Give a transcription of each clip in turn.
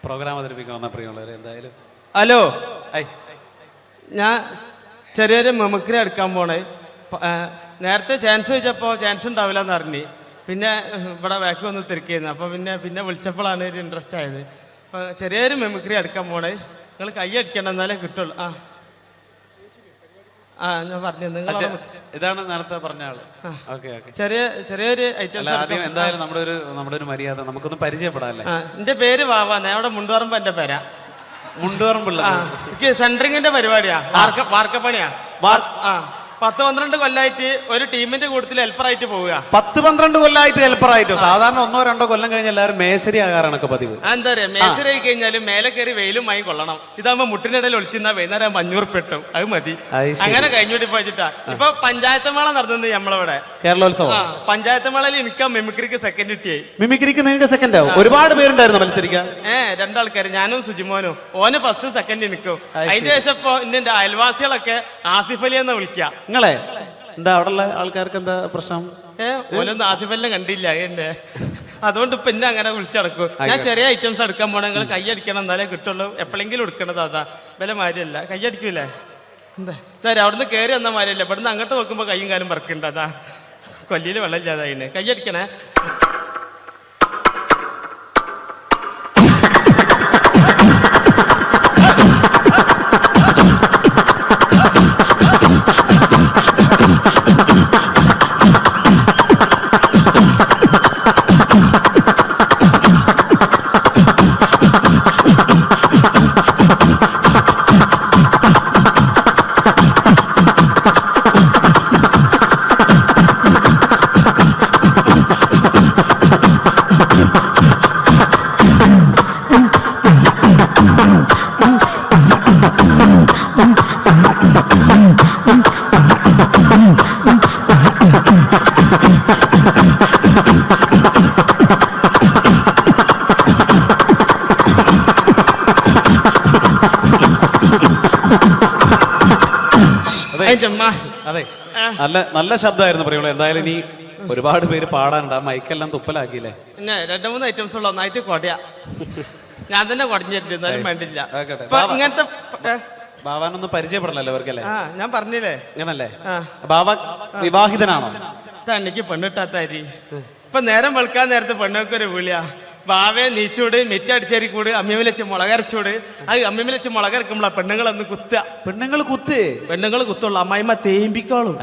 Programme അവതരിപ്പിക്കാൻ പ്രിയമുള്ളവരെ എന്തായാലും ഹലോ ഞാൻ ചെറിയൊരു മെമിക്രി എടുക്കാൻ പോണേ. നേരത്തെ ചാൻസ് ചോദിച്ചപ്പോൾ ചാൻസ് ഉണ്ടാവില്ല എന്ന് അറിഞ്ഞ് പിന്നെ ഇവിടെ ബാക്ക് വന്ന് തിരക്കിയിരുന്നു. അപ്പോൾ പിന്നെ വിളിച്ചപ്പോഴാണ് ഒരു ഇൻട്രസ്റ്റ് ആയത്. അപ്പോൾ ചെറിയൊരു മെമിക്രി എടുക്കാൻ പോണേ. നിങ്ങൾ കൈ അടിക്കണം എന്നാലേ കിട്ടുള്ളൂ. ഞാൻ പറഞ്ഞു നിങ്ങൾ ഇതാണ് നേരത്തെ പറഞ്ഞ ആള്. ചെറിയൊരു ഐറ്റം. ആദ്യം എന്തായാലും നമ്മുടെ ഒരു മര്യാദ നമുക്കൊന്ന് പരിചയപ്പെടാല്ലേ. എൻ്റെ പേര് വാവാന്ന്. അവിടെ മുണ്ടുപറമ്പ് എൻ്റെ പേരാ. മുണ്ടുപറമ്പുള്ള എനിക്ക് സെൻട്രിങ്ങിന്റെ പരിപാടിയാ. വാർക്കപ്പണിയാ. 10-12 കൊല്ലായിട്ട് ഒരു ടീമിന്റെ കൂട്ടത്തിൽ ഹെൽപ്പറായിട്ട് പോവുക. 10-12 കൊല്ലായിട്ട് ഹെൽപ്പറായിട്ടോ? സാധാരണ 1-2 കൊല്ലം കഴിഞ്ഞ എല്ലാവരും മേശരി ആകാറാണൊക്കെ പതിവ്. എന്താ പറയാ, മേശരി ആയി കഴിഞ്ഞാലും മേലെ കയറി വെയിലും മായി കൊള്ളണം. ഇതാകുമ്പോ മുട്ടിനിടയിൽ ഒളിച്ചിരുന്ന വൈകുന്നേരം 500 പെട്ടും. അത് മതി. അങ്ങനെ കഴിഞ്ഞോട്ടി പോയിട്ടാ ഇപ്പൊ പഞ്ചായത്ത് മേള നടന്നത് നമ്മളിവിടെ. കേരളോത്സവം പഞ്ചായത്ത് മേളയിൽ എനിക്ക് മിമിക്രിക്ക് സെക്കൻഡ് കിട്ടിയായി. മിമിക്രിക്ക് നിങ്ങൾക്ക് സെക്കൻഡ് ആവും? ഒരുപാട് പേരുണ്ടായിരുന്നു മത്സരിക്കാൻ. 2 ആൾക്കാർ, ഞാനും സുജിമോനും. ഓന് ഫസ്റ്റ് സെക്കൻഡ് നിൽക്കും. അതിന്റെ ശേഷം ഇപ്പൊ എന്റെ അയൽവാസികളൊക്കെ ആസിഫ് അലി എന്ന് വിളിക്കുക. നിങ്ങളെ എന്താ അവിടെയുള്ള ആൾക്കാർക്ക് എന്താ പ്രശ്നം? ഓനൊന്നും ആസിഫ് അലിനെ കണ്ടില്ല എന്നെ. അതുകൊണ്ട് ഇപ്പൊ എന്നെ അങ്ങനെ വിളിച്ചടക്കും. ഞാൻ ചെറിയ ഐറ്റംസ് എടുക്കാൻ പോണ. നിങ്ങൾ കൈയടിക്കണം എന്നാലേ കിട്ടുള്ളൂ. എപ്പോഴെങ്കിലും എടുക്കണത് അതാ. വില മാരിയല്ല. കൈയടിക്കൂലേ? എന്താ അവിടുന്ന് കയറി വന്ന മാരിയല്ല. ഇവിടുന്ന് അങ്ങോട്ട് നോക്കുമ്പോ കൈയും കാലും പറക്കുന്നുണ്ട്. അതാ കൊല്ലിയിൽ വെള്ളം ഇല്ലാതായിന്. കൈയടിക്കണേ. അതെ, നല്ല ശബ്ദമായിരുന്നു പ്രിയമുള്ള. എന്തായാലും ഇനി ഒരുപാട് പേര് പാടാനുണ്ട്. ആ മൈക്കെല്ലാം തുപ്പലാക്കിയില്ലേ? പിന്നെ 2-3 ഐറ്റംസ് ഉള്ള ഒന്നായിട്ട് കൊടയാ. ഞാൻ തന്നെ കുടഞ്ഞിട്ടുണ്ട്. എന്നാലും വേണ്ടില്ല. ഇങ്ങനത്തെ ബാവാനൊന്നും പരിചയപ്പെടണല്ലോ അവർക്കല്ലേ? ഞാൻ പറഞ്ഞില്ലേ അങ്ങനല്ലേ? ബാവ വിവാഹിതനാണോ? എനിക്ക് പെണ്ണിട്ടാത്താരി. ഇപ്പൊ നേരം വെളുക്കാൻ നേരത്തെ പെണ്ണൊക്കെ ഒരു വിളിയാ. ബാവേ നീച്ചൂട്, മിറ്റടിച്ചേരിക്കൂട്, അമ്മിമേൽ വെച്ച് മുളകരച്ചൂട്. അത് അമ്മിമേൽ വെച്ച് മുളകരക്കുമ്പോളാ പെണ്ണുങ്ങളൊന്ന് കുത്തുക. പെണ്ണുങ്ങൾ കുത്തുള്ളൂ. അമ്മായിമ്മ തേമ്പിക്കോളും.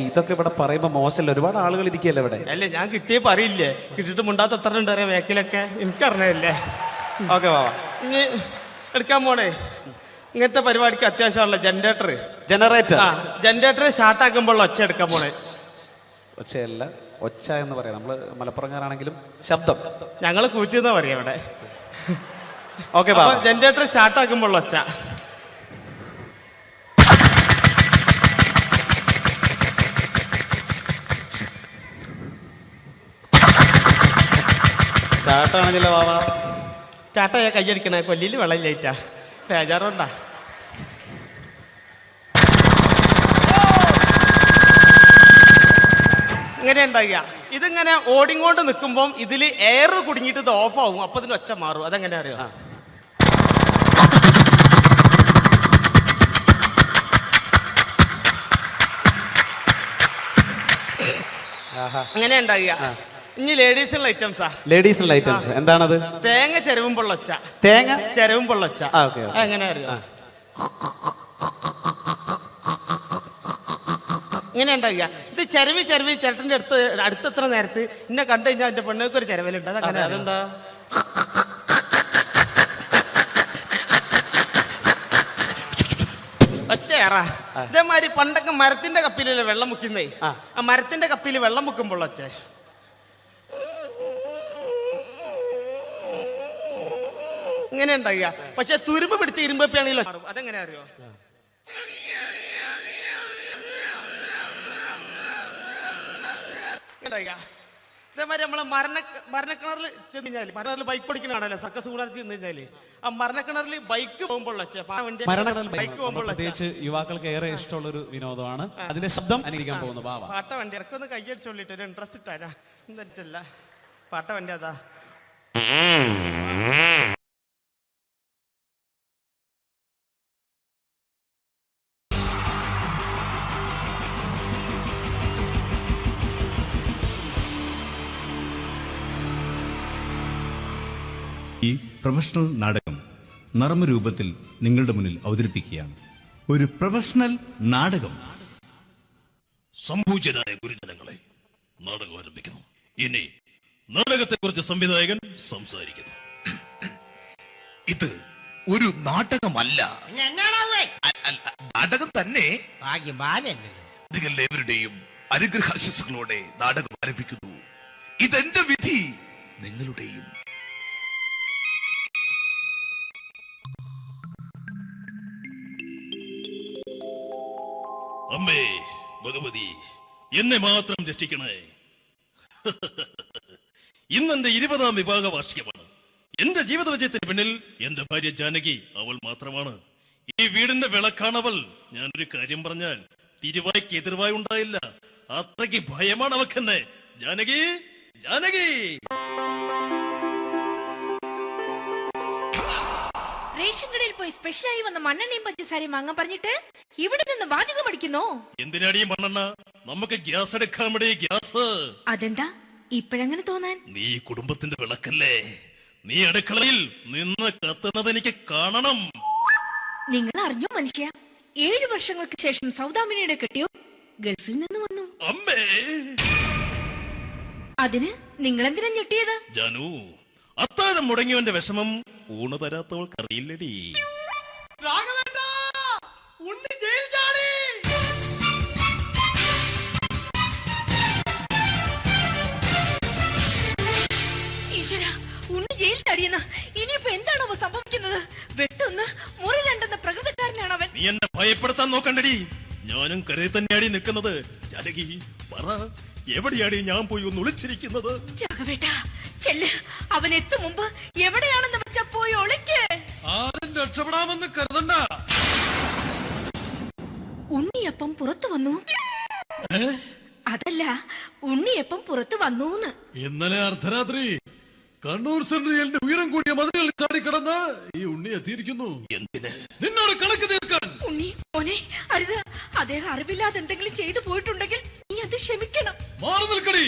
ഇതൊക്കെ ഇവിടെ പറയുമ്പോ മോശമല്ല. ഒരുപാട് ആളുകൾ ഇരിക്കല്ലേ ഇവിടെ. അല്ലേ, ഞാൻ കിട്ടിയേ പറയില്ലേ. കിട്ടിയിട്ട് മുണ്ടാത്ത എത്ര ഉണ്ട് അറിയാം വേക്കിലൊക്കെ. എനിക്കറിഞ്ഞല്ലേ. ഓക്കെ ബാവ, ഇനി എടുക്കാൻ പോണേ. ഇങ്ങനത്തെ പരിപാടിക്ക് അത്യാവശ്യമാണല്ലോ ജനറേറ്റർ സ്റ്റാർട്ടാക്കുമ്പോൾ ഒച്ച എടുക്കാൻ പോണേ. ഒച്ചയല്ല, ഒച്ച എന്ന് പറയാം. നമ്മള് മലപ്പുറംകാരാണെങ്കിലും ശബ്ദം ഞങ്ങള് കൂറ്റിന്ന് പറയാം ഇവിടെ. ഓക്കെ, ജനറേറ്റർ സ്റ്റാർട്ടാക്കുമ്പോൾ ഒച്ച. ചാട്ടാണെങ്കിലോ ബാവ? ചാട്ടയാ കയ്യടിക്കണേ. കൊല്ലിയിൽ വെള്ളം ഇല്ലായിട്ടാ. ബേജാറുണ്ടാ. ഇങ്ങനെ ഉണ്ടാകുക. ഇതിങ്ങനെ ഓടിങ്ങോണ്ട് നിൽക്കുമ്പോൾ ഇതിൽ എയർ കുടുങ്ങിയിട്ട് ഇത് ഓഫ് ആവും. അപ്പൊ ഇതിന് ഒച്ച മാറും. അതെങ്ങനെ അറിയാം? അങ്ങനെ ഉണ്ടാകുക. ഇനി ലേഡീസിനുള്ള ഐറ്റംസ്. എന്താണത്? തേങ്ങ ചെരവുമ്പോൾ ഒച്ച. എങ്ങനെ അറിയാം? ഇങ്ങനെ ഉണ്ടാകുക. ഇത് ചെരവി ചേട്ടൻ്റെ അടുത്തെത്ര നേരത്ത് എന്നെ കണ്ടു കഴിഞ്ഞാൽ എൻ്റെ പെണ്ണുങ്ങൾക്ക് ഒരു ചെരവലുണ്ട്. അതങ്ങനെ. അതെന്താ? ഒച്ചയേറാ. ഇതേമാതിരി പണ്ടൊക്കെ മരത്തിന്റെ കപ്പിലല്ലേ വെള്ളം മുക്കുന്നേ. ആ മരത്തിന്റെ കപ്പിൽ വെള്ളം മുക്കുമ്പോൾ ഒച്ച. ഇങ്ങനെ ഉണ്ടാകുക. പക്ഷെ തുരുമ്പ് പിടിച്ച ഇരുമ്പപ്പിയാണെങ്കിലോ. അതെങ്ങനെ അറിയോ? ഇതേമാതിരി നമ്മളെ മരണക്കിണറിൽ ചെന്ന് കഴിഞ്ഞാൽ, മരണക്കിണറിൽ ബൈക്ക് ഓടിക്കണാണല്ലോ സർക്കസ് കൂടാൻ ചെന്ന് കഴിഞ്ഞാല്, ആ മരണക്കിണറിൽ ബൈക്ക് പോകുമ്പോൾ പ്രത്യേകിച്ച് യുവാക്കൾക്ക് ഏറെ ഇഷ്ടമുള്ള ഒരു വിനോദമാണ്. അതിന്റെ ശബ്ദം അനുകരിക്കാൻ പോകുന്നു. പാട്ട വണ്ടി ഇറക്കൊന്ന് കൈയടിച്ചോളിട്ട് ഒരു ഇൻട്രസ്റ്റ് ഇട്ടാ. എന്നിട്ടല്ല പാട്ട വണ്ടി അതാ. പ്രൊഫഷണൽ നാടകം നർമ്മരൂപത്തിൽ നിങ്ങളുടെ മുന്നിൽ അവതരിപ്പിക്കുകയാണ്. ഒരു പ്രൊഫഷണൽ നാടകം. സംപൂജ്യരായ ഗുരുജനങ്ങളെ, നാടകം ആരംഭിക്കുന്നു. ഇനി നാടകത്തെക്കുറിച്ച് സംവിധായകൻ സംസാരിക്കുന്നു. ഇത് ഒരു നാടകമല്ല, നാടകം തന്നെ. നിങ്ങളെവരുടെയും അനുഗ്രഹാശിസുകളോടെ നാടകം ആരംഭിക്കുന്നു. ഇതെന്റെ വിധി, നിങ്ങളുടെയും. അമ്മേ ഭഗവതി, എന്നെ മാത്രം രക്ഷിക്കണേ. ഇന്നെന്റെ 20ാം വിവാഹ വാർഷികമാണ്. എന്റെ ജീവിത വിജയത്തിന് പിന്നിൽ എന്റെ ഭാര്യ ജാനകി അവൾ മാത്രമാണ്. ഈ വീടിന്റെ വിളക്കാണവൾ. ഞാനൊരു കാര്യം പറഞ്ഞാൽ തിരുവായ്ക്ക് എതിർവായി ഉണ്ടായില്ല. അത്രയ്ക്ക് ഭയമാണ് അവക്കെന്നെ. ജാനകി, ജാനകി. റേഷൻ കടയിൽ പോയി സ്പെഷ്യലായി വന്ന മണ്ണെണ്ണയും പഞ്ചസാരയും വാങ്ങാൻ പറഞ്ഞിട്ട് ഇവിടെ നിന്ന് വാചകം അടിക്കുന്നു. എന്തിനാടി മണ്ണെണ്ണ? നമുക്ക് ഗ്യാസ് എടുക്കാൻ വേണ്ടി ഗ്യാസ്. അതെന്താ ഇപ്പഴങ്ങനെ തോന്നാൻ? നീ കുടുംബത്തിന്റെ വിളക്കല്ലേ. നീ അടുക്കളയിൽ നിന്ന് കത്തുന്നത് എനിക്ക് കാണണം. നിങ്ങൾ അറിഞ്ഞോ മനുഷ്യ, 7 വർഷങ്ങൾക്ക് ശേഷം സൗദാമിനിയുടെ കെട്ടിയോ ഗൾഫിൽ നിന്ന് വന്നു. അമ്മേ, അതിന് നിങ്ങൾ എന്തിനാ ഞെട്ടിയത്? ജാനു, അത്താഴം മുടങ്ങിയവന്റെ വിഷമം ഊണ് തരാത്തവൾക്ക് അറിയില്ലടി. ഈശ്വര, ഉണ്ണി ജയിൽ ചാടിയെന്ന്. ഇനിയിപ്പോ എന്താണോ സംഭവിക്കുന്നത്? വെട്ടൊന്ന് മുറി രണ്ടെന്ന പ്രകൃതക്കാരനാണ് അവൻ. നീ എന്നെ ഭയപ്പെടുത്താൻ നോക്കണ്ടടി. ഞാനും കരയിൽ തന്നെയാടി നിൽക്കുന്നത്. ജാനകി, പറ, എവിടെയാടി ഞാൻ പോയി ഒന്ന് ഒളിച്ചിരിക്കുന്നത്? രാഘവേട്ടാ, ചെല്ല്. അവൻ എത്തും മുമ്പ് എവിടെയാണെന്ന് വെച്ചാ പോയി ഒളിക്ക്. ആരും രക്ഷപ്പെടാമെന്ന് കരുതണ്ട. ഉണ്ണിയപ്പം പുറത്തു വന്നു. അതല്ല, ഉണ്ണിയപ്പം പുറത്തു വന്നൂന്ന്. ഇന്നലെ അർദ്ധരാത്രി കണ്ണൂർ സെൻട്രലിന്റെ ഉയരം കൂടിയ മതിലുകളിൽ ചാടിക്കടന്ന് ഈ ഉണ്ണി എത്തിയിരിക്കുന്നു. എന്തിന്? നിന്നോട് കണക്ക് തീർക്കാൻ. ഉണ്ണി മോനെ, അരുത്. അദ്ദേഹം അറിവില്ലാതെ എന്തെങ്കിലും ചെയ്തു പോയിട്ടുണ്ടെങ്കിൽ നീ അത് ക്ഷമിക്കണം. മാറി നിൽക്കടി.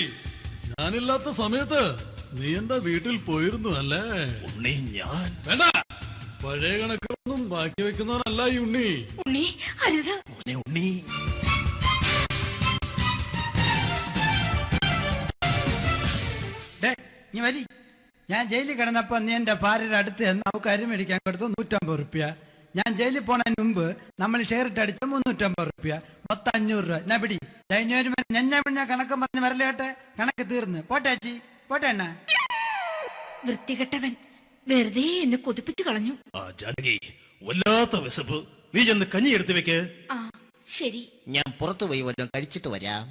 ഞാനില്ലാത്ത സമയത്ത് നീ എന്റെ വീട്ടിൽ പോയിരുന്നു അല്ലേ? ഉണ്ണി, ഞാൻ വേണ്ട. പഴയ കണക്കൊന്നും ബാക്കി വെക്കുന്നവനല്ല ഈ ഉണ്ണി. ഉണ്ണി, അരുത്. മോനെ ഉണ്ണി. നീ വരി. ഞാൻ ജയിലിൽ കിടന്നപ്പോ നീ എന്റെ ഭാര്യയുടെ അടുത്ത് എന്ന് അവക്ക് അരി മേടിക്കാൻ കൊടുത്തു 150 റുപ്യ. ഞാൻ ജയിലിൽ പോണതിന് മുമ്പ് നമ്മൾ ഷെയർ ഇട്ട് അടിച്ച 350 റുപ്യ, മൊത്തം 500 രൂപ. ഞാൻ പിടി. ഞാൻ കണക്ക് പറഞ്ഞ് വരലേട്ടെ. കണക്ക് തീർന്ന്. പോട്ടെ അച്ചി, പോട്ടെ അണ്ണ. വൃത്തികെട്ടവൻ വെറുതെ എന്നെ കൊതിപ്പിച്ചു കളഞ്ഞു. ആ ജാനകി, വല്ലാത്ത വിശപ്പ്. നീ ചെന്ന് കഞ്ഞി എടുത്തു വെക്ക്. ആ ശരി. ഞാൻ പുറത്തു പോയി വല്ലതും കഴിച്ചിട്ട് വരാം.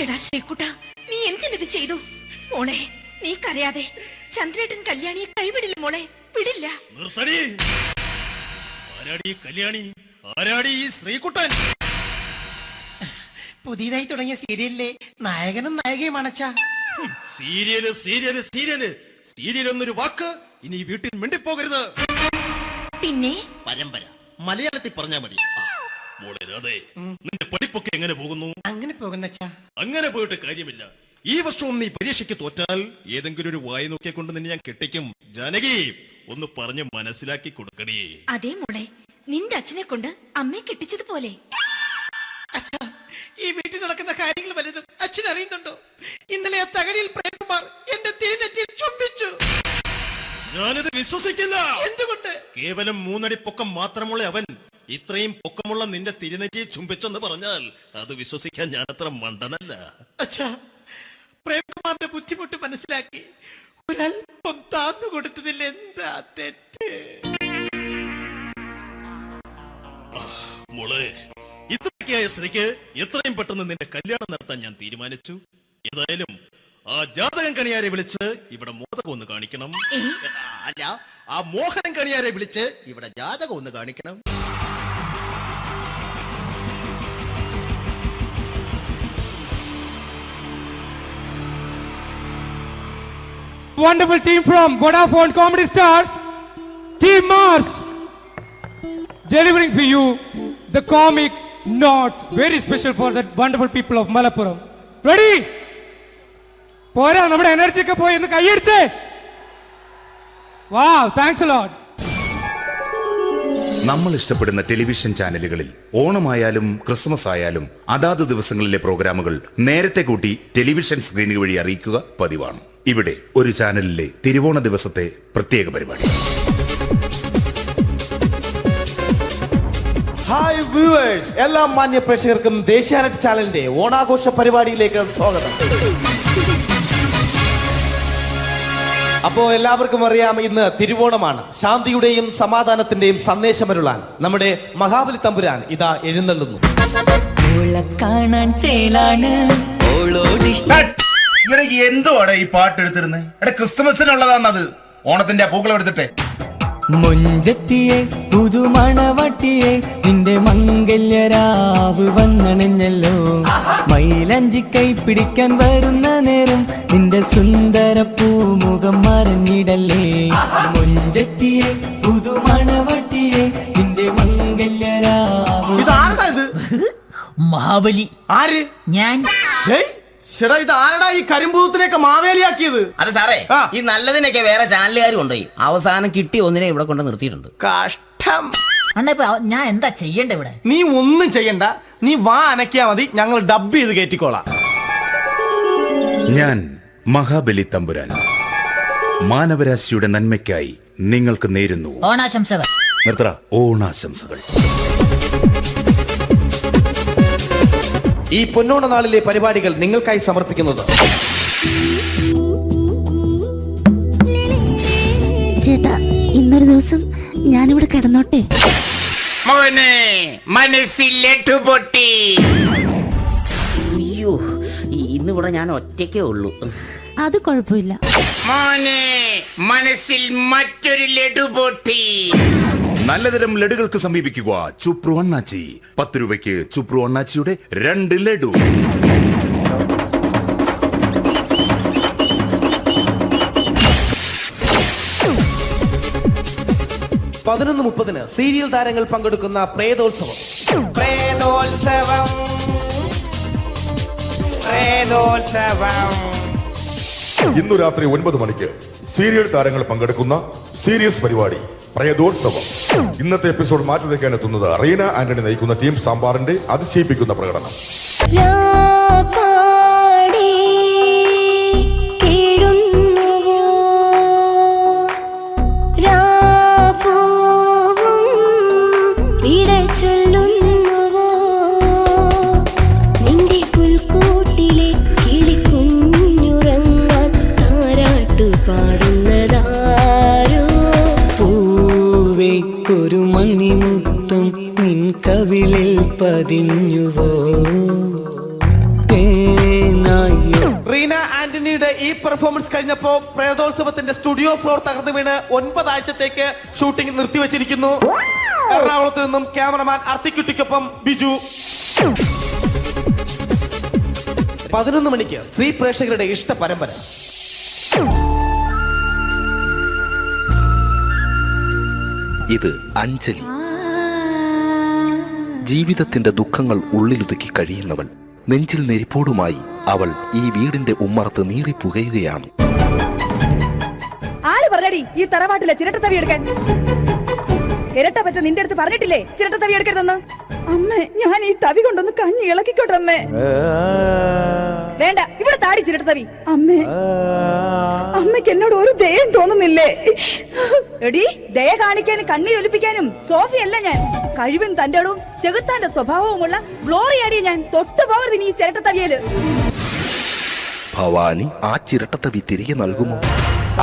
എടാ ശ്രീകുട്ട, നീ എന്തിനിത് ചെയ്തു? മോളെ, നീ കരയാതെ. ചന്ദ്രേട്ടൻ കല്യാണിയെ കൈവിടില്ല മോളെ, വിടില്ല. നിർത്തടി. ആരാടി കല്യാണി? ആരാടി ഈ ശ്രീകുട്ടൻ? പുതിയതായി തുടങ്ങിയ സീരിയലിലെ നായകനും നായികയും അണച്ചാ. സീരിയല് സീരിയല് സീരിയല് സീരിയൽ എന്നൊരു വാക്ക് ഇനി ഈ വീട്ടിൽ മിണ്ടിപ്പോകരുത്. പിന്നെ പരമ്പര മലയാളത്തിൽ പറഞ്ഞാ മതി. മോളെ രാധേ, നിന്റെ പഠിപ്പൊക്കെ എങ്ങനെ പോകുന്നു? അങ്ങനെ പോകുന്നച്ചാ. അങ്ങനെ പോയിട്ട് കാര്യമില്ല. ഈ വർഷവും നീ പരീക്ഷയ്ക്ക് തോറ്റാൽ ഏതെങ്കിലും ഒരു വായി നോക്കിക്കൊണ്ട് നിന്നെ ഞാൻ കെട്ടിക്കും. ജാനകി, ഒന്ന് പറഞ്ഞ് മനസ്സിലാക്കി കൊടുക്കണേ. അതേ മോളെ, നിന്റെ അച്ഛനെ കൊണ്ട് അമ്മയെ കെട്ടിച്ചതുപോലെ. ഈ വീട്ടിൽ നടക്കുന്ന കാര്യങ്ങൾ വലുതും അച്ഛൻ അറിയുന്നുണ്ടോ? ഇന്നലെ ആ തകഴിയിൽ പ്രേംകുമാർ എന്റെ തിരിഞ്ഞെറ്റിൽ ചുംബിച്ചു. ഞാനിത് വിശ്വസിക്കില്ല. എന്തുകൊണ്ട്? കേവലം 3 അടി പൊക്കം മാത്രമുള്ള അവൻ ഇത്രയും പൊക്കമുള്ള നിന്റെ തിരുനെറ്റിയെ ചുംബിച്ചെന്ന് പറഞ്ഞാൽ അത് വിശ്വസിക്കാൻ ഞാൻ അത്ര മണ്ടനല്ല. അച്ഛാ, പ്രേംകുമാറിന്റെ ബുദ്ധിമുട്ട് മനസ്സിലാക്കി ഒരല്പം താന്നു കൊടുത്തതിൽ എന്താ തെറ്റ്? മോളെ, ഇത്രയ്ക്കായ സ്ഥിതിക്ക് എത്രയും പെട്ടെന്ന് നിന്റെ കല്യാണം നടത്താൻ ഞാൻ തീരുമാനിച്ചു. ഏതായാലും ആ ജാതകം കണിയാരെ വിളിച്ച് ഇവിടെ മോദകം ഒന്ന് കാണിക്കണം. അല്ല, ആ മോഹനം കണിയാരെ വിളിച്ച് ഇവിടെ ജാതകം ഒന്ന് കാണിക്കണം. wonderful team from Vodafone Comedy Stars, Team Mars, delivering for you the comic notes, very special for the wonderful people of Malappuram. Ready? പോരാ, നമ്മുടെ എനർജി ഒക്കെ പോയി ഒന്ന് കൈയടിച്ചേ. Wow, thanks a lot. നമ്മൾ ഇഷ്ടപ്പെടുന്ന ടെലിവിഷൻ ചാനലുകളിൽ ഓണമായാലും ക്രിസ്മസ് ആയാലും അതാത് ദിവസങ്ങളിലെ പ്രോഗ്രാമുകൾ നേരത്തെ കൂട്ടി ടെലിവിഷൻ സ്ക്രീനുകൾ വഴി അറിയിക്കുക പതിവാണ്. ഇവിടെ ഒരു ചാനലിലെ തിരുവോണ ദിവസത്തെ പ്രത്യേക പരിപാടി. ഹായ് വ്യൂവേഴ്സ്, എല്ലാ മാന്യ പ്രേക്ഷകർക്കും ദേശീയാനെറ്റ് ചാനലിന്റെ ഓണാഘോഷ പരിപാടിയിലേക്ക് സ്വാഗതം. അപ്പോ എല്ലാവർക്കും അറിയാം, ഇന്ന് തിരുവോണമാണ്. ശാന്തിയുടെയും സമാധാനത്തിന്റെയും സന്ദേശമരുളാൻ നമ്മുടെ മഹാബലി തമ്പുരാൻ ഇതാ എഴുന്നള്ളുന്നു. എന്തുവാടെ ഈ പാട്ട് എടുത്തിരുന്നത്? ക്രിസ്മസിനുള്ളതാണത്. ഓണത്തിന്റെ പൂക്കളം എടുത്തിട്ടെ. മുഞ്ചത്തിയെ പുതുമണവട്ടിയെ നിന്റെ മംഗല്യരാവ് വന്നണഞ്ഞല്ലോ. മൈലഞ്ചി കൈ പിടിക്കാൻ വരുന്ന നേരം നിന്റെ സുന്ദര പൂമുഖം മറഞ്ഞിടല്ലേ. മുഞ്ചത്തിയെ പുതുമണവട്ടിയെ നിന്റെ മംഗല്യരാവ്. ഇതാരടാ ഇത്? മഹാബലി. ആര്? ഞാൻ. ചേട്ടാ, ഇത് ആരടാ ഈ കരിമ്പൂത്തിനെയൊക്കെ മാവേലിയാക്കിയത്? അതെ സാറേ, ഈ നല്ലതിനൊക്കെ വേറെ ചാനലുകാർ കൊണ്ടുപോയി അവസാനം കിട്ടി ഒന്നിനെ ഇവിടെ കൊണ്ട് നിർത്തിയിട്ടുണ്ട്. കഷ്ടം. അണ്ണ ഞാൻ എന്താ ചെയ്യണ്ട ഇവിടെ? നീ ഒന്നും ചെയ്യണ്ട, നീ വാ അനക്കിയാ മതി, ഞങ്ങൾ ഡബ് ചെയ്ത് കയറ്റിക്കോളാം. ഞാൻ മഹാബലി തമ്പുരാൻ മാനവരാശിയുടെ നന്മയ്ക്കായി നിങ്ങൾക്ക് നേരുന്നു ഓണാശംസകൾ. നിർത്തറ. ഓണാശംസകൾ. ഈ പൊന്നോണ നാളിലെ പരിപാടികൾ നിങ്ങൾക്കായി സമർപ്പിക്കുന്നത് ചേട്ടാ, ഇന്നൊരു ദിവസം ഞാനിവിടെ കിടന്നോട്ടെ. മോനെ മനസ്സിലെട്ടു പൊട്ടി. അയ്യോ, ഇന്നിവിടെ ഞാൻ ഒറ്റയ്ക്കേ ഉള്ളൂ. അത് കുഴപ്പമില്ല. മോനെ മനസ്സിൽ മറ്റൊരു ലഡു പൊട്ടി. നല്ലതരം ലഡുകൾക്ക് സമീപിക്കുക ചുപ്രു അണ്ണാച്ചി. 10 രൂപയ്ക്ക് ചുപ്രു അണ്ണാച്ചിയുടെ 2 ലഡു. 11:30 സീരിയൽ താരങ്ങൾ പങ്കെടുക്കുന്ന പ്രേതോത്സവം. ഇന്നു രാത്രി 9 മണിക്ക് സീരിയൽ താരങ്ങൾ പങ്കെടുക്കുന്ന സീരിയസ് പരിപാടി പ്രേതോത്സവം. ഇന്നത്തെ എപ്പിസോഡ് മാറ്റി വയ്ക്കാൻ എത്തുന്നത് റീന ആന്റണി നയിക്കുന്ന ടീം സാമ്പാറിന്റെ അതിശയിപ്പിക്കുന്ന പ്രകടനം. റീന ആന്റണിയുടെ ഈ പെർഫോമൻസ് കഴിഞ്ഞപ്പോ പ്രേതോത്സവത്തിന്റെ സ്റ്റുഡിയോ ഫ്ലോർ തകർന്നു വീണ് 9 ആഴ്ചത്തേക്ക് ഷൂട്ടിംഗ് നിർത്തിവെച്ചിരിക്കുന്നു. എറണാകുളത്ത് നിന്നും ക്യാമറമാൻ അർത്തിക്കുട്ടിക്കൊപ്പം ബിജു. 11 മണിക്ക് സ്ത്രീ പ്രേക്ഷകരുടെ ഇഷ്ട പരമ്പര. ഇത് അഞ്ജലി. ജീവിതത്തിന്റെ ദുഃഖങ്ങൾ ഉള്ളിലൊതുക്കി കഴിയുന്നവൾ. നെഞ്ചിൽ നെരിപ്പോടുമായി അവൾ ഈ വീടിന്റെ ഉമ്മറത്ത് നീറി പുകയുകയാണ്. ആര് പറഞ്ഞടി ഈ തറവാട്ടിലെ ചിരട്ടത്തവി എടുക്കാൻ? ഇരട്ട പറ്റ നിന്റെ അടുത്ത് പറഞ്ഞിട്ടില്ലേ ചിരട്ടത്തവി എടുക്കരുതെന്ന്? അമ്മേ, ഞാൻ ഈ തവി കൊണ്ടൊന്ന് കഞ്ഞി ഇളക്കിക്കോട്ടെ അമ്മേ. വേണ്ട, ഇവിടെ താടി ചിരട്ടത്തവി. അമ്മേ, അമ്മയ്ക്ക് എന്നോട് ഒരു ദയം തോന്നുന്നില്ലേ? എടി, ദയ കാണിക്കാനും കണ്ണീരൊലിപ്പിക്കാനും സോഫിയല്ല ഞാൻ. കഴിവും തന്റെടും ചെകുത്താന്റെ സ്വഭാവവുമുള്ള ഗ്ലോറിയാടിയ ഞാൻ. തൊട്ടു പോകരുത് നീ ചിരട്ടത്തവിയല്. ഭവാനി ആ ചിരട്ടത്തവി തിരികെ നൽകുമോ?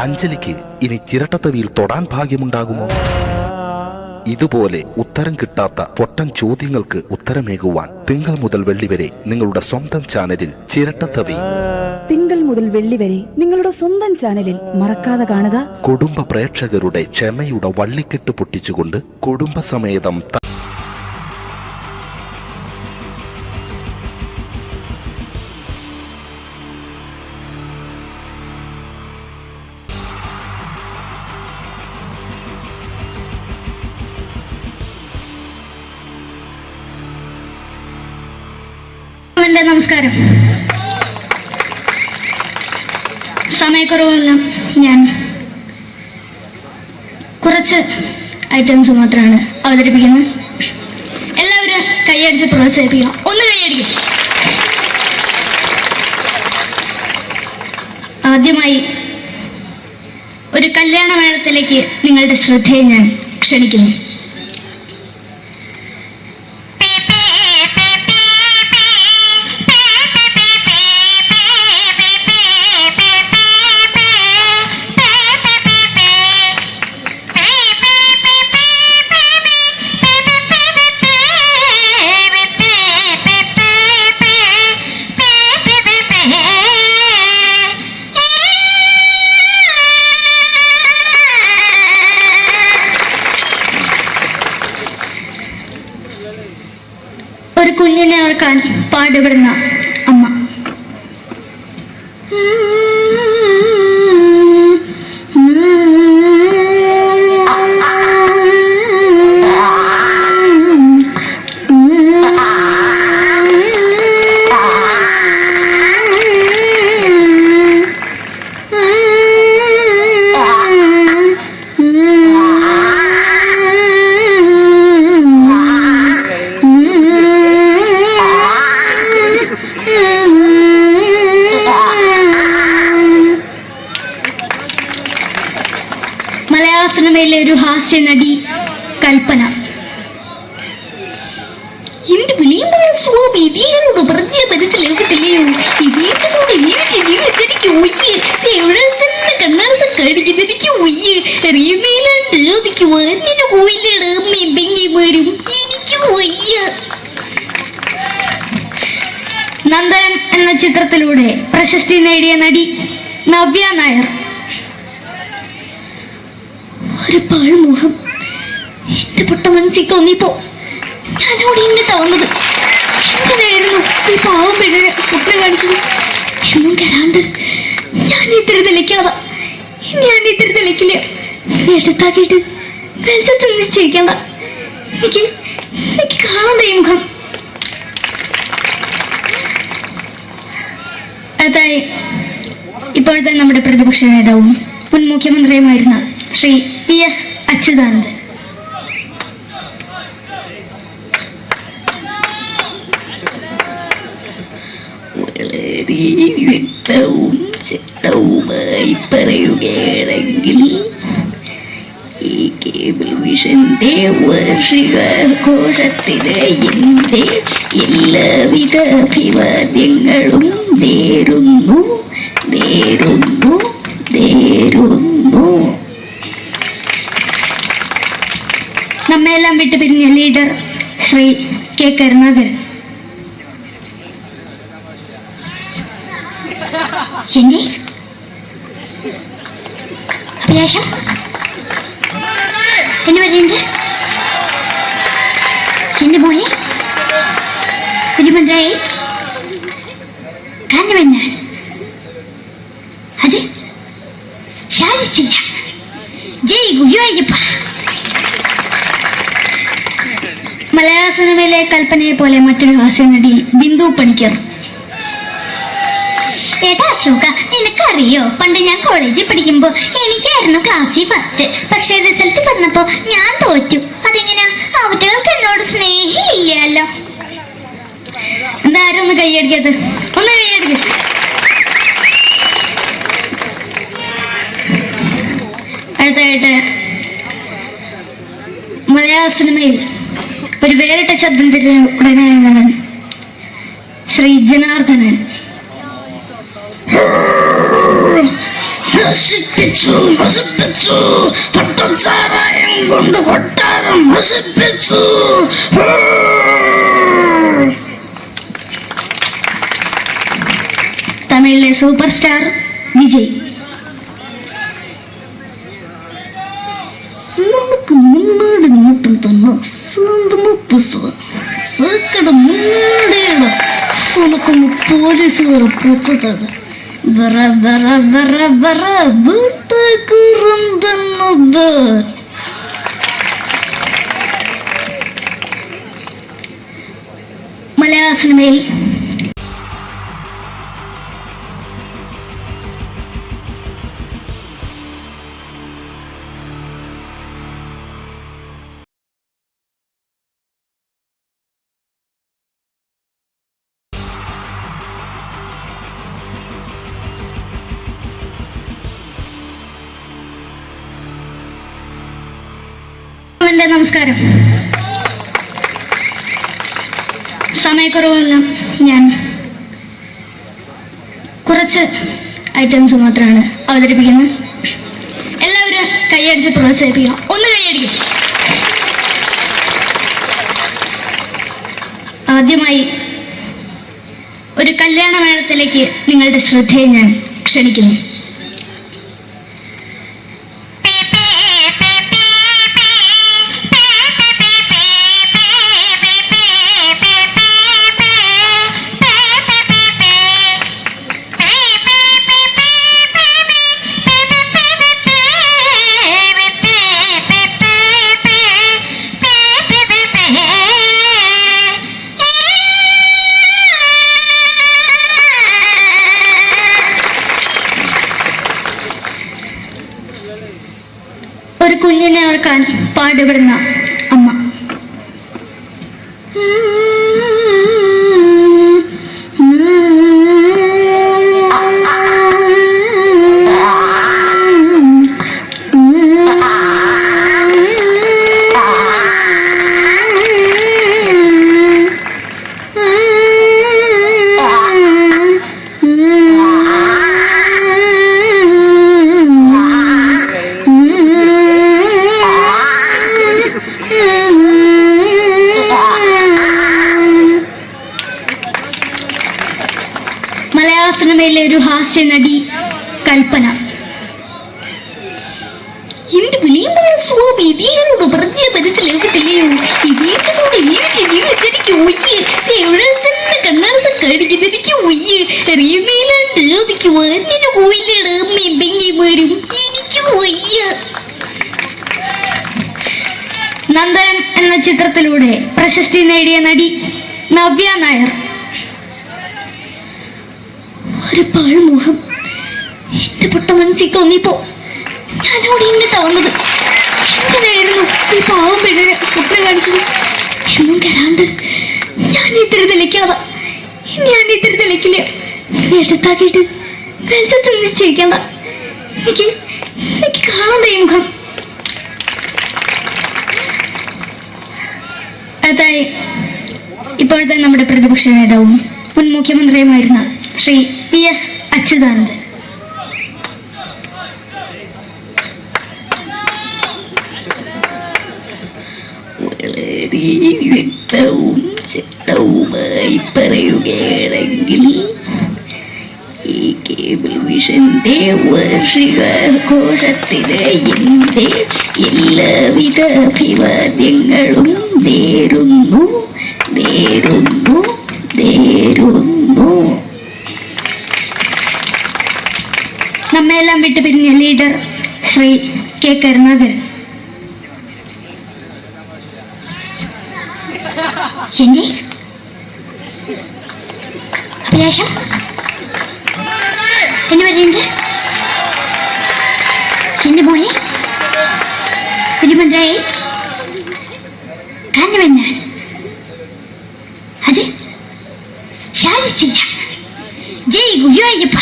അഞ്ജലിക്ക് ഇനി ചിരട്ടത്തവിയിൽ തൊടാൻ ഭാഗ്യമുണ്ടാകുമോ? ഇതുപോലെ ഉത്തരം കിട്ടാത്ത പൊട്ടൻ ചോദ്യങ്ങൾക്ക് ഉത്തരമേകുവാൻ തിങ്കൾ മുതൽ വെള്ളി വരെ നിങ്ങളുടെ സ്വന്തം ചാനലിൽ ചിരട്ടത്തവി. തിങ്കൾ മുതൽ വെള്ളി വരെ നിങ്ങളുടെ സ്വന്തം ചാനലിൽ മറക്കാതെ കാണുക. കുടുംബ പ്രേക്ഷകരുടെ ക്ഷമയുടെ വള്ളിക്കെട്ട് പൊട്ടിച്ചുകൊണ്ട് കുടുംബസമേതം എൻ്റെ നമസ്കാരം. സമയക്കുറവെല്ലാം ഞാൻ കുറച്ച് ഐറ്റംസ് മാത്രമാണ് അവതരിപ്പിക്കുന്നത്. എല്ലാവരും കൈയടിച്ച് പ്രോത്സാഹിപ്പിക്കണം. ഒന്ന് കൈയടിക്കും. ആദ്യമായി ഒരു കല്യാണമേളത്തിലേക്ക് നിങ്ങളുടെ ശ്രദ്ധയെ ഞാൻ ക്ഷണിക്കുന്നു. ഒരു കുഞ്ഞിനെ ഓർക്കാൻ പാടുപെടുന്ന അമ്മ. മലയാള സിനിമയിലെ ഒരു ഹാസ്യ നടി കൽപ്പന. എന്റെ വിളിയുമ്പോൾ സ്വാമി ഇതിനോട് പറഞ്ഞ മനസ്സിലാകത്തില്ലയോ? ഇതിനോട് ജീവിച്ചെനിക്ക് ഒയ്യ്, എവിടെ തന്നെ കണ്ണാടത്ത് കാണിക്കുന്നത് എനിക്ക് ഒയ്യ്. അറിയുന്നതിലാണ്ട് ചോദിക്കുവാൻ എന്നെ പോയില്ലേടാ അമ്മയും പെങ്ങന്മാരും, എനിക്ക് ഒയ്യ. നന്ദനം എന്ന ചിത്രത്തിലൂടെ പ്രശസ്തി നേടിയ നടി നവ്യ നായർ. ഒരു പാഴ്മോഹം എന്റെ പൊട്ട മനസ്സിൽ തോന്നിയപ്പോ ഞാനോട് ഇന്നിട്ടാ വന്നത്. എന്തിനായിരുന്നു ഈ പാവം പെണ്ണിനെ സ്വപ്നം കാണിച്ചത്? എന്നും കെടാണ്ട് ഞാൻ ഇത്തിരി തെളിക്കാതാ. ഞാൻ ഇത്തിരി തെളിക്കില്ല. എടുത്താക്കിയിട്ട് വെളിച്ചത്ത് നിശ്ചയിക്കണ്ട. എനിക്ക് കാണാൻ ഈ മുഖം. അതായി ഇപ്പോഴത്തെ നമ്മുടെ പ്രതിപക്ഷ നേതാവും മുൻ മുഖ്യമന്ത്രിയുമായിരുന്ന ശ്രീ PS അച്യുതാനന്ദൻ. വളരെ വ്യക്തവും ശക്തവുമായി പറയുകയാണെങ്കിൽ ഈ കേബിൾ വിഷന്റെ വാർഷികാഘോഷത്തിന് എന്റെ എല്ലാവിധ അഭിവാദ്യങ്ങളും നേരുന്നു. നമ്മയെല്ലാം വിട്ടുപിരിഞ്ഞ ലീഡർ ശ്രീ K. കരുണാകരൻ. എന്നെ അഭിലാഷം എന്നെ പറയുന്നത് എന്റെ മോനെ തിരുമന്ത്രായി കാരണമെന്നാണ്. അത് സാധിച്ചില്ല. ജയ് ഗുരുവായൂരപ്പ. മലയാള സിനിമയിലെ കൽപ്പനയെ പോലെ മറ്റൊരു ഹാസ്യ നടി ബിന്ദു പണിക്കർ. ഏട്ടാ അശോക, നിനക്കറിയോ പണ്ട് ഞാൻ കോളേജിൽ പഠിക്കുമ്പോ എനിക്കായിരുന്നു ക്ലാസ്സിൽ ഫസ്റ്റ്. പക്ഷെ റിസൾട്ട് വന്നപ്പോ ഞാൻ തോറ്റു. അതെങ്ങനെയാ? അവറ്റകൾക്ക് എന്നോട് സ്നേഹമില്ലല്ലോ. എന്താരും ഒന്ന് കൈയടിക്കത്? ഒന്ന് കൈയടിക്ക. അടുത്തായിട്ട് മലയാള സിനിമയിൽ ഒരു വേറിട്ട ശബ്ദത്തിന്റെ ഉടനായാണ് ശ്രീ ജനാർദ്ദനൻ. പട്ടച്ചാരായം കൊണ്ട് കൊട്ടാരം നശിപ്പിച്ചു. തമിഴിലെ സൂപ്പർ സ്റ്റാർ വിജയ്. നമുക്ക് മുന്നോടി നോട്ടം തന്ന സ്വന്തമോ പുസ്തക സക്കട മുന്നോടിയാണ് ഉനക്കൊന്ന് പോലീസുകാർ പൊത്തത്. വറ വറ വറ വറ വീട്ടുകുറുന്നത്. മലയാള സിനിമയിൽ എല്ലാവർക്കും എൻ്റെ നമസ്കാരം. സമയക്കുറവെല്ലാം ഞാൻ കുറച്ച് ഐറ്റംസ് മാത്രമാണ് അവതരിപ്പിക്കുന്നത്. എല്ലാവരും കൈയടിച്ച് പ്രോത്സാഹിപ്പിക്കണം. ഒന്ന് കൈയടിക്കും. ആദ്യമായി ഒരു കല്യാണമേളത്തിലേക്ക് നിങ്ങളുടെ ശ്രദ്ധയെ ഞാൻ ക്ഷണിക്കുന്നു. ഒരു കുഞ്ഞിനെ ഓർക്കാൻ പാടുപെടുന്ന അമ്മ. മലയാള സിനിമയിലെ ഒരു ഹാസ്യ നടി കൽപ്പന. എന്റെ വിളിയുമ്പോൾ സ്വാമി ഇതിനോട് പറഞ്ഞ മനസ്സിലാകത്തില്ലയോ? ഇതിനോട് എനിക്ക് ജീവിതത്തിലേക്ക് ഒയ്യ് എവിടെ തന്നെ കണ്ണാടത്ത് കടിക്കുന്നത് എനിക്ക് ഒയ്യ് അറിയുമേലാണ്ട് ചോദിക്കുവാൻ നിന്നെ പോയില്ലേടാ അമ്മയും പെങ്ങിമാരും എനിക്ക് ഒയ്യ. നന്ദനം എന്ന ചിത്രത്തിലൂടെ പ്രശസ്തി നേടിയ നടി നവ്യ നായർ. ഒരു പാഴ്മുഖം എന്റെ പൊട്ട മനസ്സിൽ തോന്നിയപ്പോ ഞാനോട് ഇന്നിട്ടാ വന്നത്. എന്തിനായിരുന്നു ഈ പാവം പെണ്ണിനെ സ്വപ്നം കാണിച്ചത്? എന്നും കെടാണ്ട് ഞാൻ ഇത്തിരി തെളിക്കാതെ ഞാൻ ഇത്തിരി തെളിക്കില്ല. എടുത്താക്കിയിട്ട് വെളിച്ചത്തിൽ നിശ്ചയിക്കണ്ട. എനിക്ക് കാണാൻ ഈ മുഖം. അതായി ഇപ്പോഴത്തെ നമ്മുടെ പ്രതിപക്ഷ നേതാവും മുൻ മുഖ്യമന്ത്രിയുമായിരുന്ന ശ്രീ PS അച്യുതാനന്ദൻ. വളരെ വ്യക്തവും ശക്തവുമായി പറയുകയാണെങ്കിൽ ഈ കേബിൾ വിഷന്റെ വാർഷികാഘോഷത്തിന് എന്റെ എല്ലാവിധ അഭിവാദ്യങ്ങളും നേരുന്നു. നമ്മെല്ലാം വിട്ടുപിരിഞ്ഞ ലീഡർ ശ്രീ കെ കരുണാകരൻ. എന്റെ അഭിലാഷം എന്ന് പറയുന്നത് എന്റെ മോനെ തിരുമന്ത്രായി കാഞ്ഞവന്നാണ്. അത് സാധിച്ചില്ല. ജയ് ഗുരുവായൂരപ്പ.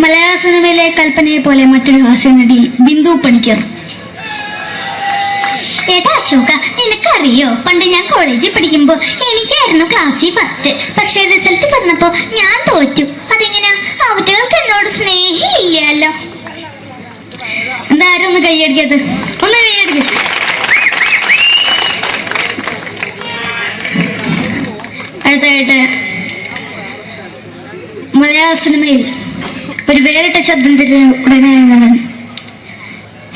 മലയാള സിനിമയിലെ കൽപ്പനയെ പോലെ മറ്റൊരു ഹാസ്യ നടി ബിന്ദു പണിക്കർ. ഏട്ടാ അശോക, നിനക്കറിയോ പണ്ട് ഞാൻ കോളേജിൽ പഠിക്കുമ്പോ എനിക്കായിരുന്നു ക്ലാസ്സിൽ ഫസ്റ്റ്. പക്ഷെ റിസൾട്ട് പറഞ്ഞപ്പോ ഞാൻ തോറ്റു. അതെങ്ങനെയാ? അവറ്റകൾക്ക് എന്നോട് സ്നേഹമില്ലല്ലോ. എന്താരും ഒന്ന് കൈയടിക്കത്? ഒന്ന് കൈയടിക്ക. അടുത്തായിട്ട് മലയാള സിനിമയിൽ ഒരു വേറിട്ട ശബ്ദം ഉടനായ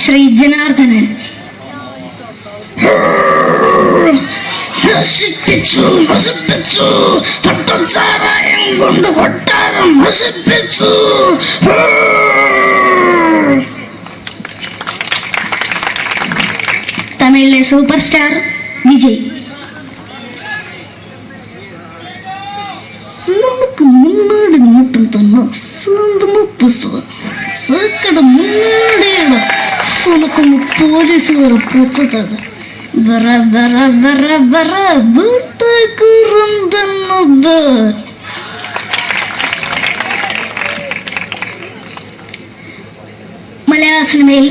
ശ്രീ ജനാർദ്ദനൻ. കൊണ്ട് കൊട്ടാരം നശിപ്പിച്ചു. തമിഴിലെ സൂപ്പർ സ്റ്റാർ വിജയ്. നമുക്ക് മുന്നോടി നോട്ടം തന്നെ പോലീസുകാർ പുറത്തത് വീട്ടുകുറുന്നത്. മലയാള സിനിമയിൽ